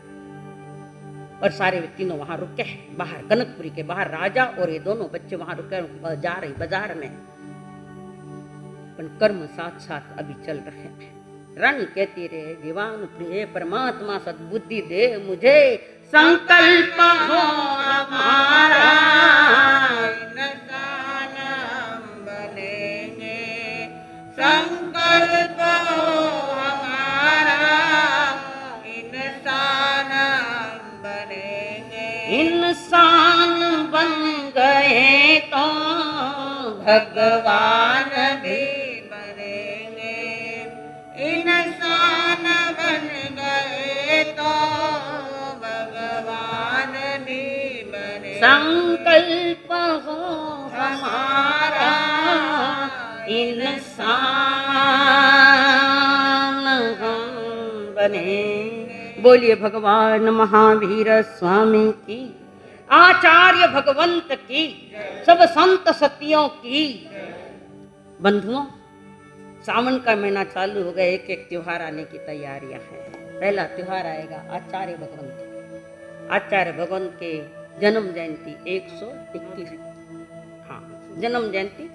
और सारे तीनों वहां रुके हैं बाहर, कनकपुरी के बाहर। राजा और ये दोनों बच्चे वहां रुके, जा रहे बाजार में। पर कर्म साथ साथ अभी चल रहे हैं। रानी कहती रहे, दीवान प्रिय परमात्मा सद्बुद्धि दे मुझे, संकल्प हो हमारा बनेंगे, संकल्प हो इंसान बन गए तो भगवान भी बनेंगे। इंसान बन गए तो भगवान भी बनेंगे। संकल्प हो हमारा इंसान हम बने। बोलिए भगवान महावीर स्वामी की, आचार्य भगवंत की, सब संत सतियों की। बंधुओं, सावन का महीना चालू हो गया, एक एक त्योहार आने की तैयारियां हैं। पहला त्योहार आएगा आचार्य भगवंत। आचार्य भगवंत के जन्म जयंती 121, हाँ जन्म जयंती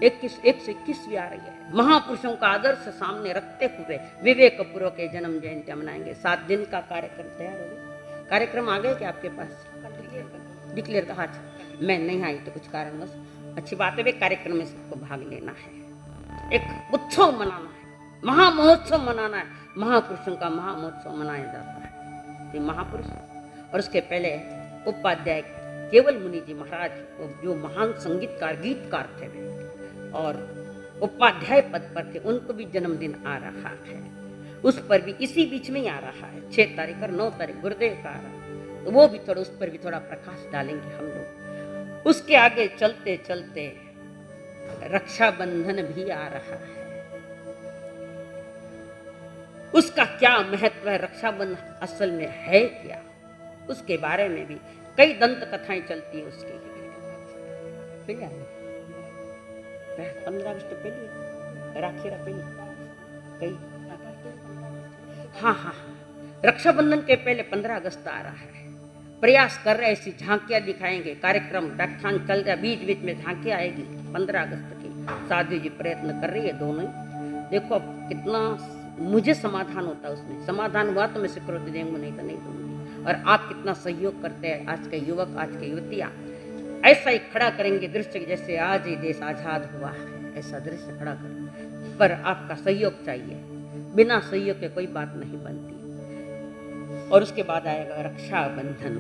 121वीं आ रही है। महापुरुषों का आदर्श सामने रखते हुए विवेक पूर्व के जन्म जयंती मनाएंगे। 7 दिन का कार्यक्रम तैयार हो गया। कार्यक्रम आ गए क्या आपके पास? डिक्लेयर कहा था, मैं नहीं आई तो कुछ कारणवश। अच्छी बात है, वे कार्यक्रम में सबको भाग लेना है। एक उत्सव मनाना है, महामहोत्सव मनाना है। महापुरुषों का महामहोत्सव मनाया जाता है। तो महापुरुष और उसके पहले उपाध्याय केवल मुनि जी महाराज, जो महान संगीतकार गीतकार थे वे, और उपाध्याय पद पर थे, उनको भी जन्मदिन आ रहा है। उस पर भी इसी बीच में ही आ रहा है, 6 तारीख और 9 तारीख गुरुदेव का आ रहा है। तो वो भी थोड़ा, उस पर भी थोड़ा प्रकाश डालेंगे हम लोग। उसके आगे चलते चलते रक्षाबंधन भी आ रहा है। उसका क्या महत्व है, रक्षाबंधन असल में है क्या, उसके बारे में भी कई दंत कथाएं चलती है। उसकी 15 अगस्त पहले राखी कई, हाँ, रक्षाबंधन के पहले 15 अगस्त आ रहा है। प्रयास कर रहे, ऐसी झांकियां दिखाएंगे। कार्यक्रम व्याख्यान चल रहा, बीच बीच में झांकियां आएगी 15 अगस्त की। साध्वी जी प्रयत्न कर रही है, दोनों ही। देखो अब कितना मुझे समाधान होता है, उसमें समाधान हुआ तो मैं स्वीकृति देंगे, नहीं तो नहीं दूंगी। और आप कितना सहयोग करते हैं, आज के युवक, आज के युवतियां ऐसा ही खड़ा करेंगे दृश्य, जैसे आज ही देश आजाद हुआ है, ऐसा दृश्य खड़ा करें। पर आपका सहयोग चाहिए, बिना सहयोग के कोई बात नहीं बनती। और उसके बाद आएगा रक्षाबंधन।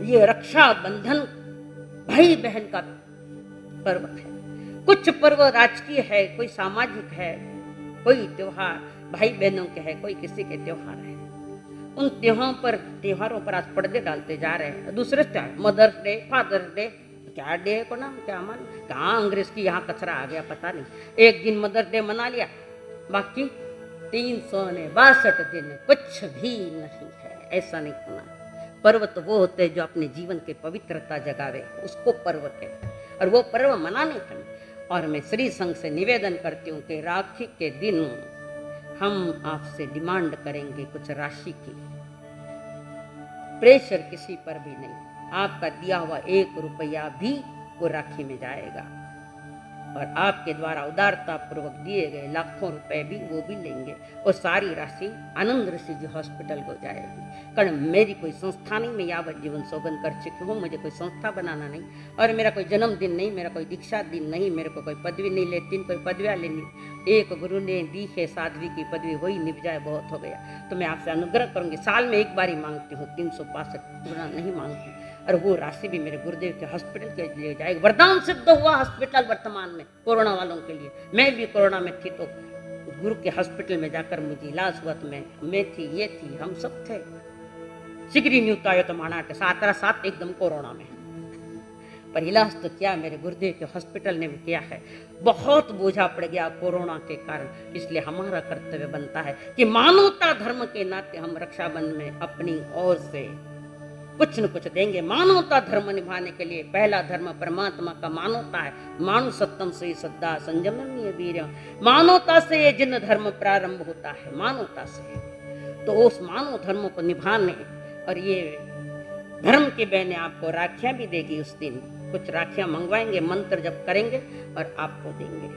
ये रक्षाबंधन भाई बहन का पर्व है। कुछ पर्व राजकीय है, कोई सामाजिक है, कोई त्योहार भाई बहनों के है, कोई किसी के त्योहार है। उन त्योहारों पर आज पर्दे डालते जा रहे हैं। दूसरे त्योहार मदर्स डे, फादर्स डे, क्या डे को नाम क्या मान, कहाँ अंग्रेज की यहाँ कचरा आ गया पता नहीं। एक दिन मदर्स डे मना लिया, बाकी 362 दिन कुछ भी नहीं है। ऐसा नहीं होना। पर्व तो वो होते हैं जो अपने जीवन के पवित्रता जगावे, उसको पर्व कहते हैं। और वो पर्व मनाने हैं। और मैं श्री संघ से निवेदन करती हूँ कि राखी के दिन हम आपसे डिमांड करेंगे कुछ राशि की। प्रेशर किसी पर भी नहीं। आपका दिया हुआ 1 रुपया भी वो राखी में जाएगा। और आपके द्वारा उदारता पूर्वक दिए गए लाखों रुपए भी वो भी लेंगे। और सारी राशि आनंद ऋषि जी हॉस्पिटल को जाएगी। कारण मेरी कोई संस्था नहीं, मैं यावत जीवन सौगंध कर चुकी हूँ। मुझे कोई संस्था बनाना नहीं, और मेरा कोई जन्मदिन नहीं, मेरा कोई दीक्षा दिन नहीं, मेरे को कोई पदवी नहीं लेती, कोई पदवियाँ लेनी। एक गुरु ने दी है साध्वी की पदवी, वही निभ जाए, बहुत हो गया। तो मैं आपसे अनुग्रह करूंगी, साल में एक बार ही मांगती हूँ, 365 गुना नहीं मांगती। और वो राशि भी मेरे गुरुदेव के हॉस्पिटल के लिए जाएगी। वरदान सिद्ध हुआ हॉस्पिटल वर्तमान में कोरोना वालों के लिए। मैं भी कोरोना में थी तो गुरु के हॉस्पिटल में जाकर मुझे इलाज हुआ। तो मैं थी, ये थी, हम सब थे। शीघ्र न्यूतायो तो मानाटे 7 एकदम कोरोना में। पर इलाज तो क्या मेरे गुरुदेव के हॉस्पिटल ने भी किया है। बहुत बोझा पड़ गया कोरोना के कारण। इसलिए हमारा कर्तव्य बनता है कि मानवता धर्म के नाते हम रक्षाबंधन में अपनी ओर से कुछ न कुछ देंगे। मानवता धर्म निभाने के लिए पहला धर्म परमात्मा का मानवता है। मानु सत्यम से श्रद्धा संयम वीर। मानवता से ये जिन धर्म प्रारंभ होता है, मानवता से। तो उस मानव धर्म को निभाने, और ये धर्म की बहनें आपको राखियां भी देगी। उस दिन कुछ राखियां मंगवाएंगे, मंत्र जप करेंगे और आपको देंगे।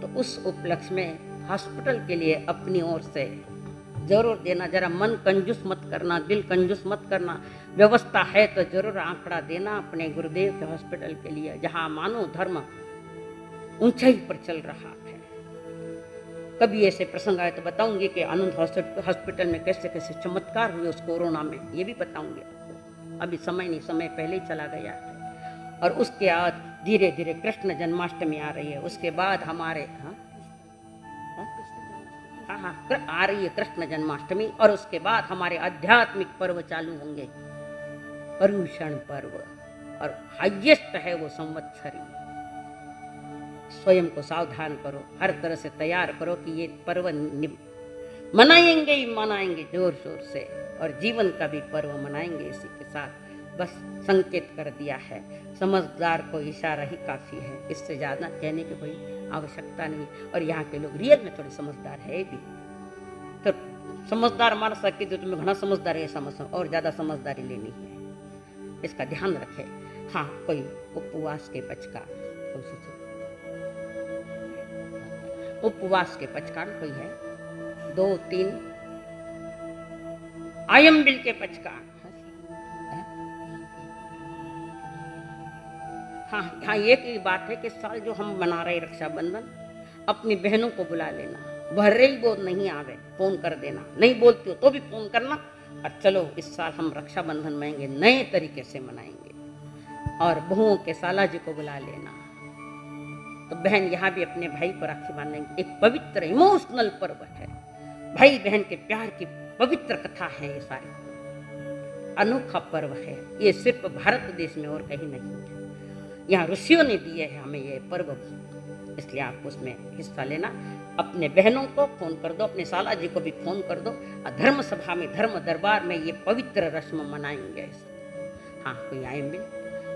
तो उस उपलक्ष्य में हॉस्पिटल के लिए अपनी ओर से जरूर देना। जरा मन कंजूस मत करना, दिल कंजूस मत करना। व्यवस्था है तो जरूर आंकड़ा देना अपने गुरुदेव के हॉस्पिटल के लिए, जहां मानव धर्म ऊंचाई पर चल रहा है। कभी ऐसे प्रसंग आए तो बताऊंगी कि आनंद हॉस्पिटल में कैसे कैसे चमत्कार हुए उस कोरोना में, ये भी बताऊंगी आपको। अभी समय नहीं, समय पहले ही चला गया है। और उसके बाद धीरे धीरे कृष्ण जन्माष्टमी आ रही है, उसके बाद हमारे आ रही है कृष्ण जन्माष्टमी, और उसके बाद हमारे आध्यात्मिक पर्व चालू होंगे, पर्युषण पर्व, और हाईएस्ट है वो संवत्सरी। स्वयं को सावधान करो, हर तरह से तैयार करो कि ये पर्व मनाएंगे ही मनाएंगे जोर शोर से, और जीवन का भी पर्व मनाएंगे इसी के साथ। बस संकेत कर दिया है, समझदार को इशारा ही काफी है, इससे ज्यादा कहने की कोई आवश्यकता नहीं। और यहाँ के लोग रियल में थोड़े समझदार है भी, तो समझदार मान सकते जो तुम्हें घना समझदार है ऐसा मत, और ज्यादा समझदारी लेनी है, इसका ध्यान रखे। हाँ, कोई उपवास के पचकार, उपवास के पचकार कोई है, 2 3 आयम्बिल के पचकार। हाँ, एक ही बात है कि साल जो हम मना रहे रक्षाबंधन, अपनी बहनों को बुला लेना, भरे ही बोल नहीं आवे फोन कर देना, नहीं बोलती हो तो भी फोन करना, और चलो इस साल हम रक्षाबंधन मनाएंगे, नए तरीके से मनाएंगे। और बहुओं के साला जी को बुला लेना, तो बहन यहाँ भी अपने भाई को राखी बांधेंगे। एक पवित्र इमोशनल पर्व है, भाई बहन के प्यार की पवित्र कथा है, ये सारे अनोखा पर्व है, ये सिर्फ भारत देश में और कहीं नहीं है। यहाँ ऋषियों ने दिए हैं हमें ये पर्व, इसलिए आप उसमें हिस्सा लेना। अपने बहनों को फोन कर दो, अपने साला जी को भी फोन कर दो, और धर्म सभा में, धर्म दरबार में ये पवित्र रस्म मनाएंगे। हाँ, कोई आयम्बिल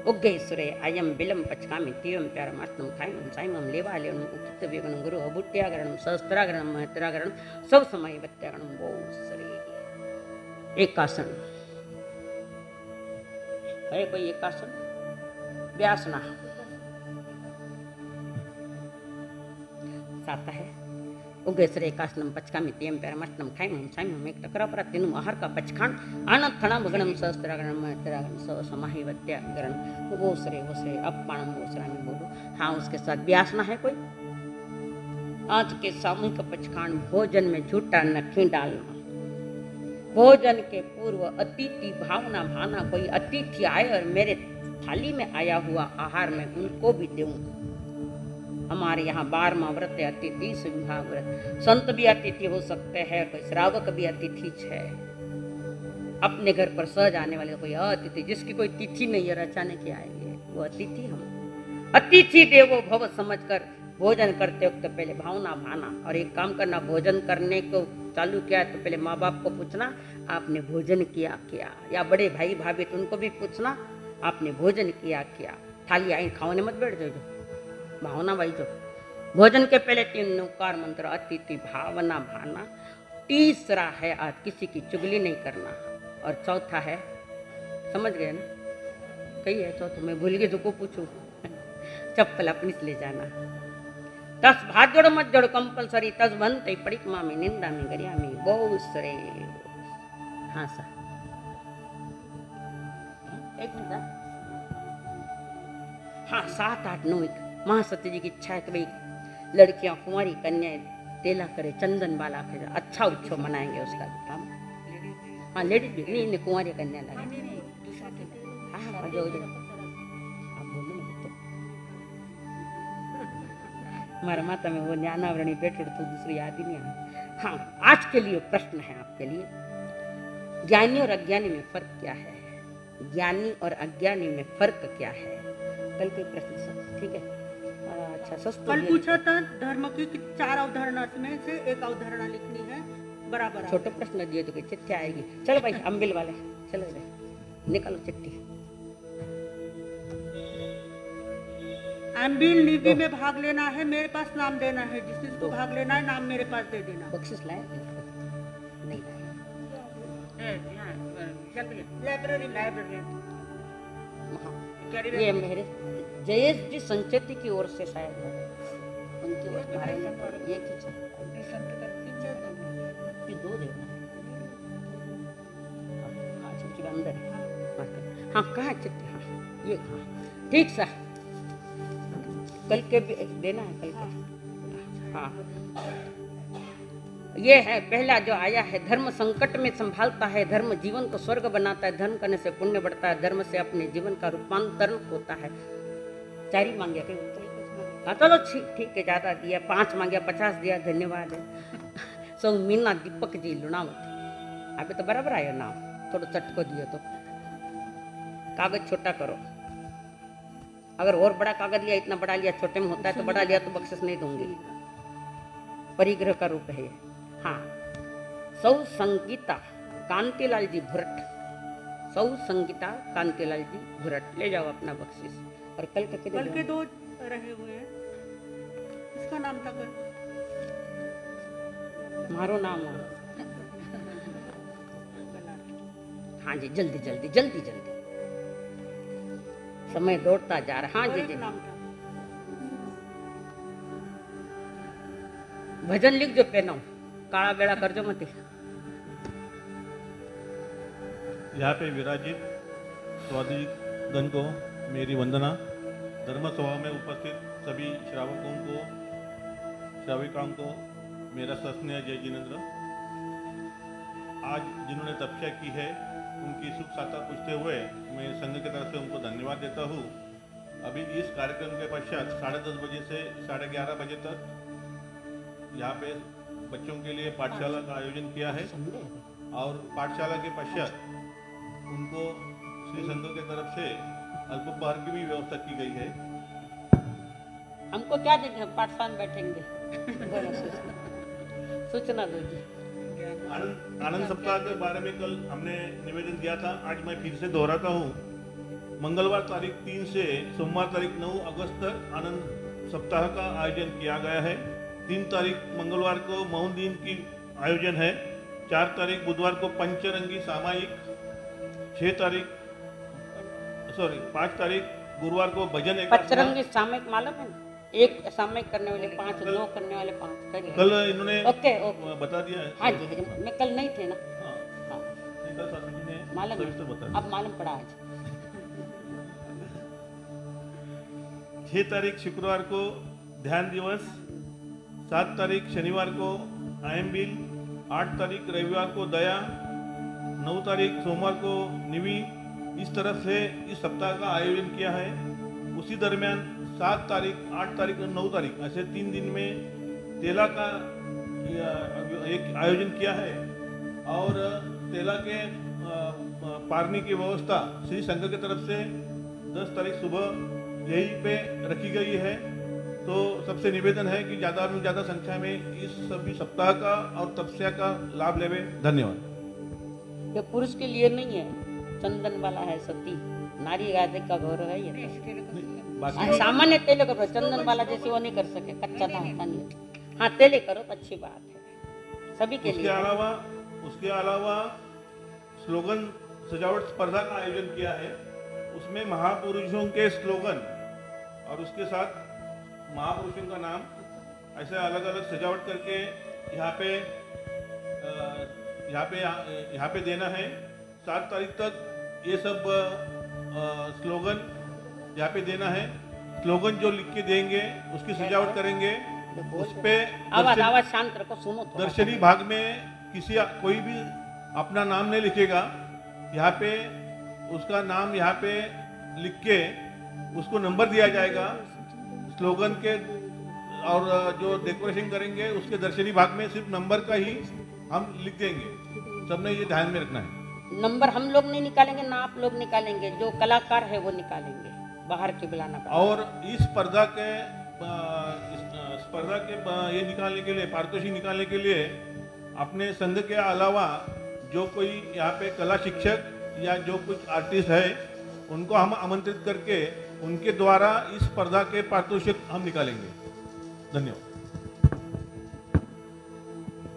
उग्गे सुरे अयम बिलम पचकामि तीवम प्यारमात्म खाइम साइमम लेवालेम उचित वेगनम गुरु अभुट्यागरणम सहस्त्रागरणम महत्रागरणम सब समय वत्यागरणम वो सरे। एकासन है कोई एकासन? व्यासना साता है। उग्गेसरे एकासनम पचकामि तीयम प्यारमात्म खाइम साइमम एक टकरा पर तीनों आहार का पचखान आनंद थणा भगणम सहस्त्रागरणम महत्रागरणम सब समय वत्यागरणम वो सरे अपमानम वो सरामी बोलो। हाँ, उसके साथ व्यासना है कोई? आज के सामूहिक पचखान भोजन में झूठा नहीं डालना, भोजन के पूर्व अतिथि भावना भाना, कोई अतिथि आए और मेरे थाली में आया हुआ आहार में उनको भी दूं। हमारे यहाँ 12वां व्रत है अतिथि संभाग व्रत, संत भी अतिथि हो सकते हैं, कोई श्रावक भी अतिथि है। अपने घर पर सहज आने वाले कोई अतिथि, जिसकी कोई तिथि नहीं है, अचानक आएंगे, वो अतिथि हम। अतिथि देवो भव समझकर भोजन करते वक्त पहले भावना भाना, और एक काम करना, भोजन करने को चालू किया तो पहले माँ बाप को पूछना आपने भोजन किया क्या, या बड़े भाई भाभी तो उनको भी पूछना आपने भोजन किया क्या। थाली आई खाने मत बैठ जाओ, भावना भाई जो भोजन के पहले 3 नौकार मंत्र, अतिथि भावना भाना। तीसरा है आज किसी की चुगली नहीं करना, और चौथा है, समझ गए ना, कही है चौथा मैं भूल गई, जो को पूछू चप्पल अपनी से ले जाना। 10 भात जोड़ो मत जोड़ो कंपलसरी, 10 बनते परिक्रमा में निंदा में गरिया में बहुत सरे। हाँ सर, एक मिनट। हाँ, 7 8 9 महासती जी की इच्छा है कि भाई लड़कियां कुंवारी कन्याएं तेला करे, चंदन बाला करे, अच्छा उत्सव मनाएंगे उसका भी काम। हाँ, लेडीज भी नहीं, कुंवारी कन्या लगे। हाँ, जो आप बोलो ना, तो हमारा माता में वो ज्ञानावरणी बैठे तो दूसरी याद ही नहीं आना। हाँ, आज के लिए प्रश्न है आपके लिए, ज्ञानी और अज्ञानी में फर्क क्या है? ज्ञानी और अज्ञानी में फर्क क्या है? कल के प्रश्न सब ठीक है। अच्छा, कल पूछा था धर्म की 4 अवधारणा में से एक अवधारणा लिखनी है, बराबर छोटे प्रश्न दिए तो कोई चिट्ठी आएगी। चलो भाई अम्बिल वाले, चलो भाई निकालो चिट्ठी। अम्बिल निधि में भाग लेना है, मेरे पास नाम देना है, जिसको भाग लेना है नाम मेरे पास दे देना। बख्शिश लाए नहीं लाइब्रेरी ये मेरे जयेश जी संचेती की ओर से शायद है, उनकी ओर से ये ये 2 देना। हाँ, अंदर है। हाँ, कहाँ चिट्ठी? हाँ, ये हाँ, ठीक सा, कल के भी देना है, कल के। हाँ, ये है पहला जो आया है, धर्म संकट में संभालता है, धर्म जीवन को स्वर्ग बनाता है, धर्म करने से पुण्य बढ़ता है, धर्म से अपने जीवन का रूपांतरण होता है। 4 ही मांगे थे, हाँ चलो ठीक है, ज्यादा दिया, 5 मांगे 50 दिया, धन्यवाद है। सो मीना दीपक जी लुणावत, अभी तो बराबर आयो नाम, थोड़ा चटको दियो तो कागज छोटा करो, अगर और बड़ा कागज लिया, इतना बड़ा लिया, छोटे में होता है तो बड़ा लिया तो बख्शिश नहीं दूंगी, परिग्रह का रूप है। हाँ, सौ संगीता कांतिलाल जी भुरट, सौ संगीता कांतिलाल जी भुरट, ले जाओ अपना बख्शिश। और कल के 2 रहे हुए हैं, इसका नाम था कर मारो नाम हो। हाँ जी, जल्दी जल्दी जल्दी जल्दी, समय दौड़ता जा रहा। हाँ जी जी, नाम था भजन लिख जो पहनो, काला बेड़ा कर जो मत। यहाँ पे विराजित स्वाति गण को मेरी वंदना। धर्म सभा में उपस्थित सभी श्रावकों को, श्राविकाओं को मेरा सस्नेह जय जिनेन्द्र। आज जिन्होंने तपस्या की है उनकी सुख साता पूछते हुए मैं संघ की तरफ से उनको धन्यवाद देता हूँ। अभी इस कार्यक्रम के पश्चात 10:30 बजे से 11:30 बजे तक यहाँ पे बच्चों के लिए पाठशाला का आयोजन किया है और पाठशाला के पश्चात उनको श्री संघ के तरफ से अल्पोपहार की भी व्यवस्था की गई है। हमको क्या देंगे, हम पाठशाला में बैठेंगे। सूचना दो जी। आनंद सप्ताह के बारे में कल हमने निवेदन दिया था, आज मैं फिर से दोहराता हूँ। मंगलवार तारीख 3 से सोमवार तारीख 9 अगस्त तक आनंद सप्ताह का आयोजन किया गया है। 3 तारीख मंगलवार को मौन दिन की आयोजन है। 4 तारीख बुधवार को पंचरंगी सामायिक, 5 तारीख गुरुवार को भजन एक पंचरंगी सामयिक मालूम है ना, एक सामयिक करने वाले 5, 2 करने वाले 5 कल इन्होंने ओके बता दिया है। हाँ जी, मैं कल नहीं थे ना। हाँ, हाँ, कल शास्त्री जी ने मालूम सविस्तर बता दिया। अब मालूम पड़ा आज। 6 तारीख शुक्रवार को ध्यान दिवस, 7 तारीख शनिवार को आयम बिल, 8 तारीख रविवार को दया, 9 तारीख सोमवार को निवी। इस तरह से इस सप्ताह का आयोजन किया है। उसी दरमियान 7 तारीख, 8 तारीख और 9 तारीख ऐसे 3 दिन में तेला का एक आयोजन किया है और तेला के पारने की व्यवस्था श्री संघ की तरफ से 10 तारीख सुबह यहीं पे रखी गई है। तो सबसे निवेदन है कि ज़्यादा से ज़्यादा संख्या में इस सभी सप्ताह का और तपस्या का लाभ लेवे। धन्यवाद। ये पुरुष के लिए नहीं है, चंदन वाला है, सती नारी आदि का गौरव है ये। सामान्य तेले करो, चंदन वाला जैसे वो नहीं कर सके, कच्चा था होता नहीं। हाँ, तेले करो तो अच्छी बात है सभी के लिए। उसके अलावा स्लोगन सजावट स्पर्धा का आयोजन किया है। उसमें महापुरुषों के स्लोगन और उसके साथ महापुरुषों का नाम ऐसे अलग अलग सजावट करके यहाँ पे देना है। 7 तारीख तक ये सब स्लोगन यहाँ पे देना है। स्लोगन जो लिख के देंगे उसकी सजावट करेंगे। उस पे आवाज शांत रखो, सुनो। दर्शनी भाग में कोई भी अपना नाम नहीं लिखेगा। यहाँ पे उसका नाम यहाँ पे लिख के उसको नंबर दिया जाएगा स्लोगन के, और जो डेकोरेशन करेंगे उसके दर्शनी भाग में सिर्फ नंबर का ही हम लिख देंगे। सबने ये ध्यान में रखना है। नंबर हम लोग नहीं निकालेंगे ना आप लोग निकालेंगे, जो कलाकार है वो निकालेंगे, बाहर के बुलाना पड़ेगा। और इस स्पर्धा के ये निकालने के लिए, पारितोषिक निकालने के लिए अपने संघ के अलावा जो कोई यहाँ पे कला शिक्षक या जो कुछ आर्टिस्ट है उनको हम आमंत्रित करके उनके द्वारा इस स्पर्धा के पारितोषिक हम निकालेंगे। धन्यवाद।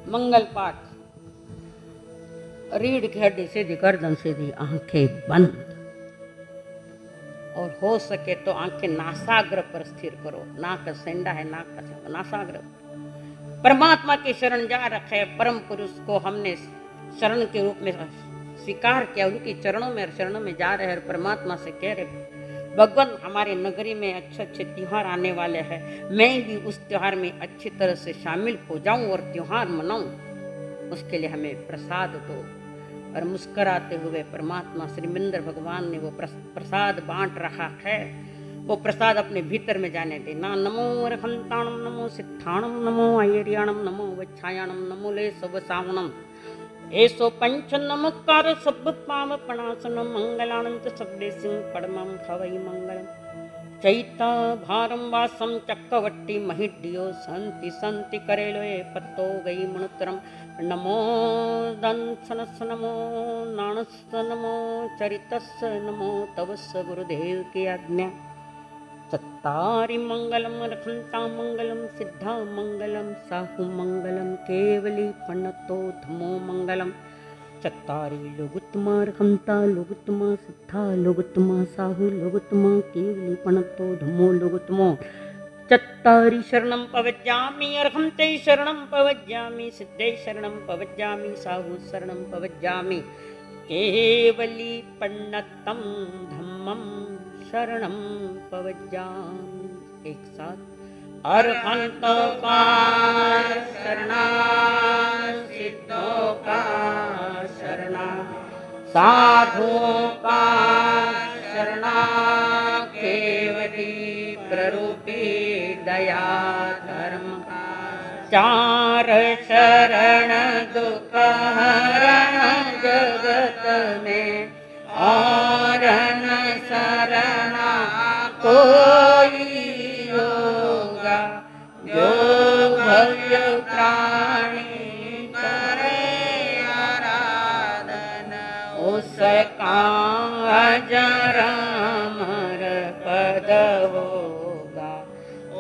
मंगल पाठ। रीढ़ की हड्डी सीधी, गर्दन सीधी, आंखें बंद, और हो सके तो आंखें नासाग्र पर स्थिर करो। नाक सेंडा है, नाक का नासाग्र। परमात्मा की शरण जा रखे, परम पुरुष को हमने शरण के रूप में स्वीकार किया, उनकी चरणों में जा रहे हैं। परमात्मा से कह रहे, भगवान हमारे नगरी में अच्छे अच्छे त्योहार आने वाले हैं, मैं भी उस त्योहार में अच्छी तरह से शामिल हो जाऊं और त्योहार मनाऊं। उसके लिए हमें प्रसाद दो। और मुस्कराते हुए परमात्मा श्रीमिंदर भगवान ने वो प्रसाद बांट रखा है, वो प्रसाद अपने भीतर में जाने देना। नमो अरहंताणम, नमो सिद्धाणम, नमो आयर्याणम, नमो वच्छायाणम, नमो ले सब सावणम, ऐसो पंच नमकार सब पाव पणासनम, मंगलानंत सबदे सिंह परमम खवई मंगलम। चैता भारम वासम चक्रवट्टी महिड्यो संति संति करेलोए पत्तो गई मणुतरम। नमो दंसनस, नमो नाणस, नमो चरितस, नमो तवस गुरुदेव की आज्ञा। चत्तारि मंगलम रखंता मंगलम, सिद्धा मंगलम, साहु मंगलम, केवली पन्नतो धमो मंगलम। चत्तारि लोगुत्तमा रखंता लोगुत्तमा, सिद्धा लोगुत्तमा, साहु लोगुत्तमा, केवली पन्नतो धमो लोगुत्तमो। चत्तारि शरणं पवज्जामि, अर्हन्ते शरणं पवज्जामि, सिद्धे शरणं पवज्जामि, साहु शरणं पवज्जामि, केवली पन्नतं धम्मं शरणं पवज्जामि। एक साथ अरहंतों का शरणा, सिद्धों का शरणा, साधुओं का शरणा, केवली प्ररूपी दया धर्म का। चार शरण दुख हरण जगत में, और न शरणा कोई होगा। जो भव्य प्राणी करे आराधन, उसका अजर अमर पद होगा,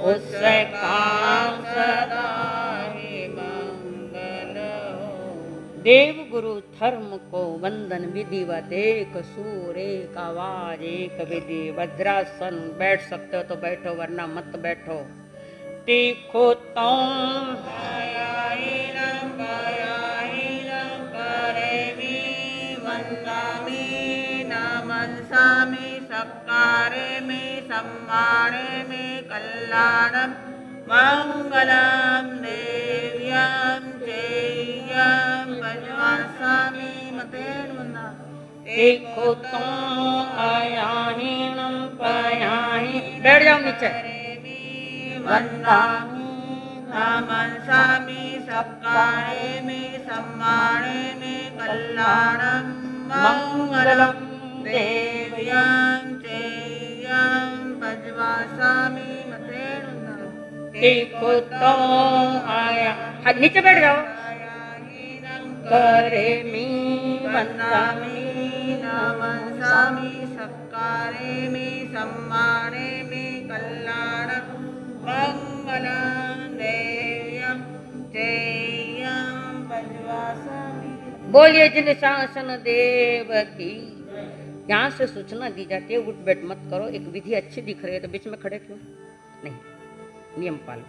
उसका सदा ही मंगल हो। देव गुरु धर्म को वंदन विधिवत, एक सूर एक आवाज एक विधि। वज्रासन बैठ सकते हो तो बैठो, वरना मत बैठो। तीखो तुम वंदामि, नमस्सामि, सत्कारे में सम्माने में कल्याणम, मंगलम देव्यं चेयं भजवासामि मतेन वंदा। देखो तुम आयाहीनम पयाही, बैठ जाओ नीचे। वंदामि नमस्सामि, सत्कारे में सम्माने में कल्याणम, मंगलम देव्यं चेयं भजवासामि मतेन वंदा। देखो तो आया, नीचे बैठ जाओ। करे मी वंदामि, नमस्सामि, सत्कारे में सम्माने में कल्याणम, मंगलम देव्यं चेयं भजवासामि। बोलिए जिन शासन देव की। यहाँ से सूचना दी जाती है, उठ बैठ मत करो। एक विधि अच्छी दिख रही है तो बीच में खड़े क्यों? नहीं, नियम पालो।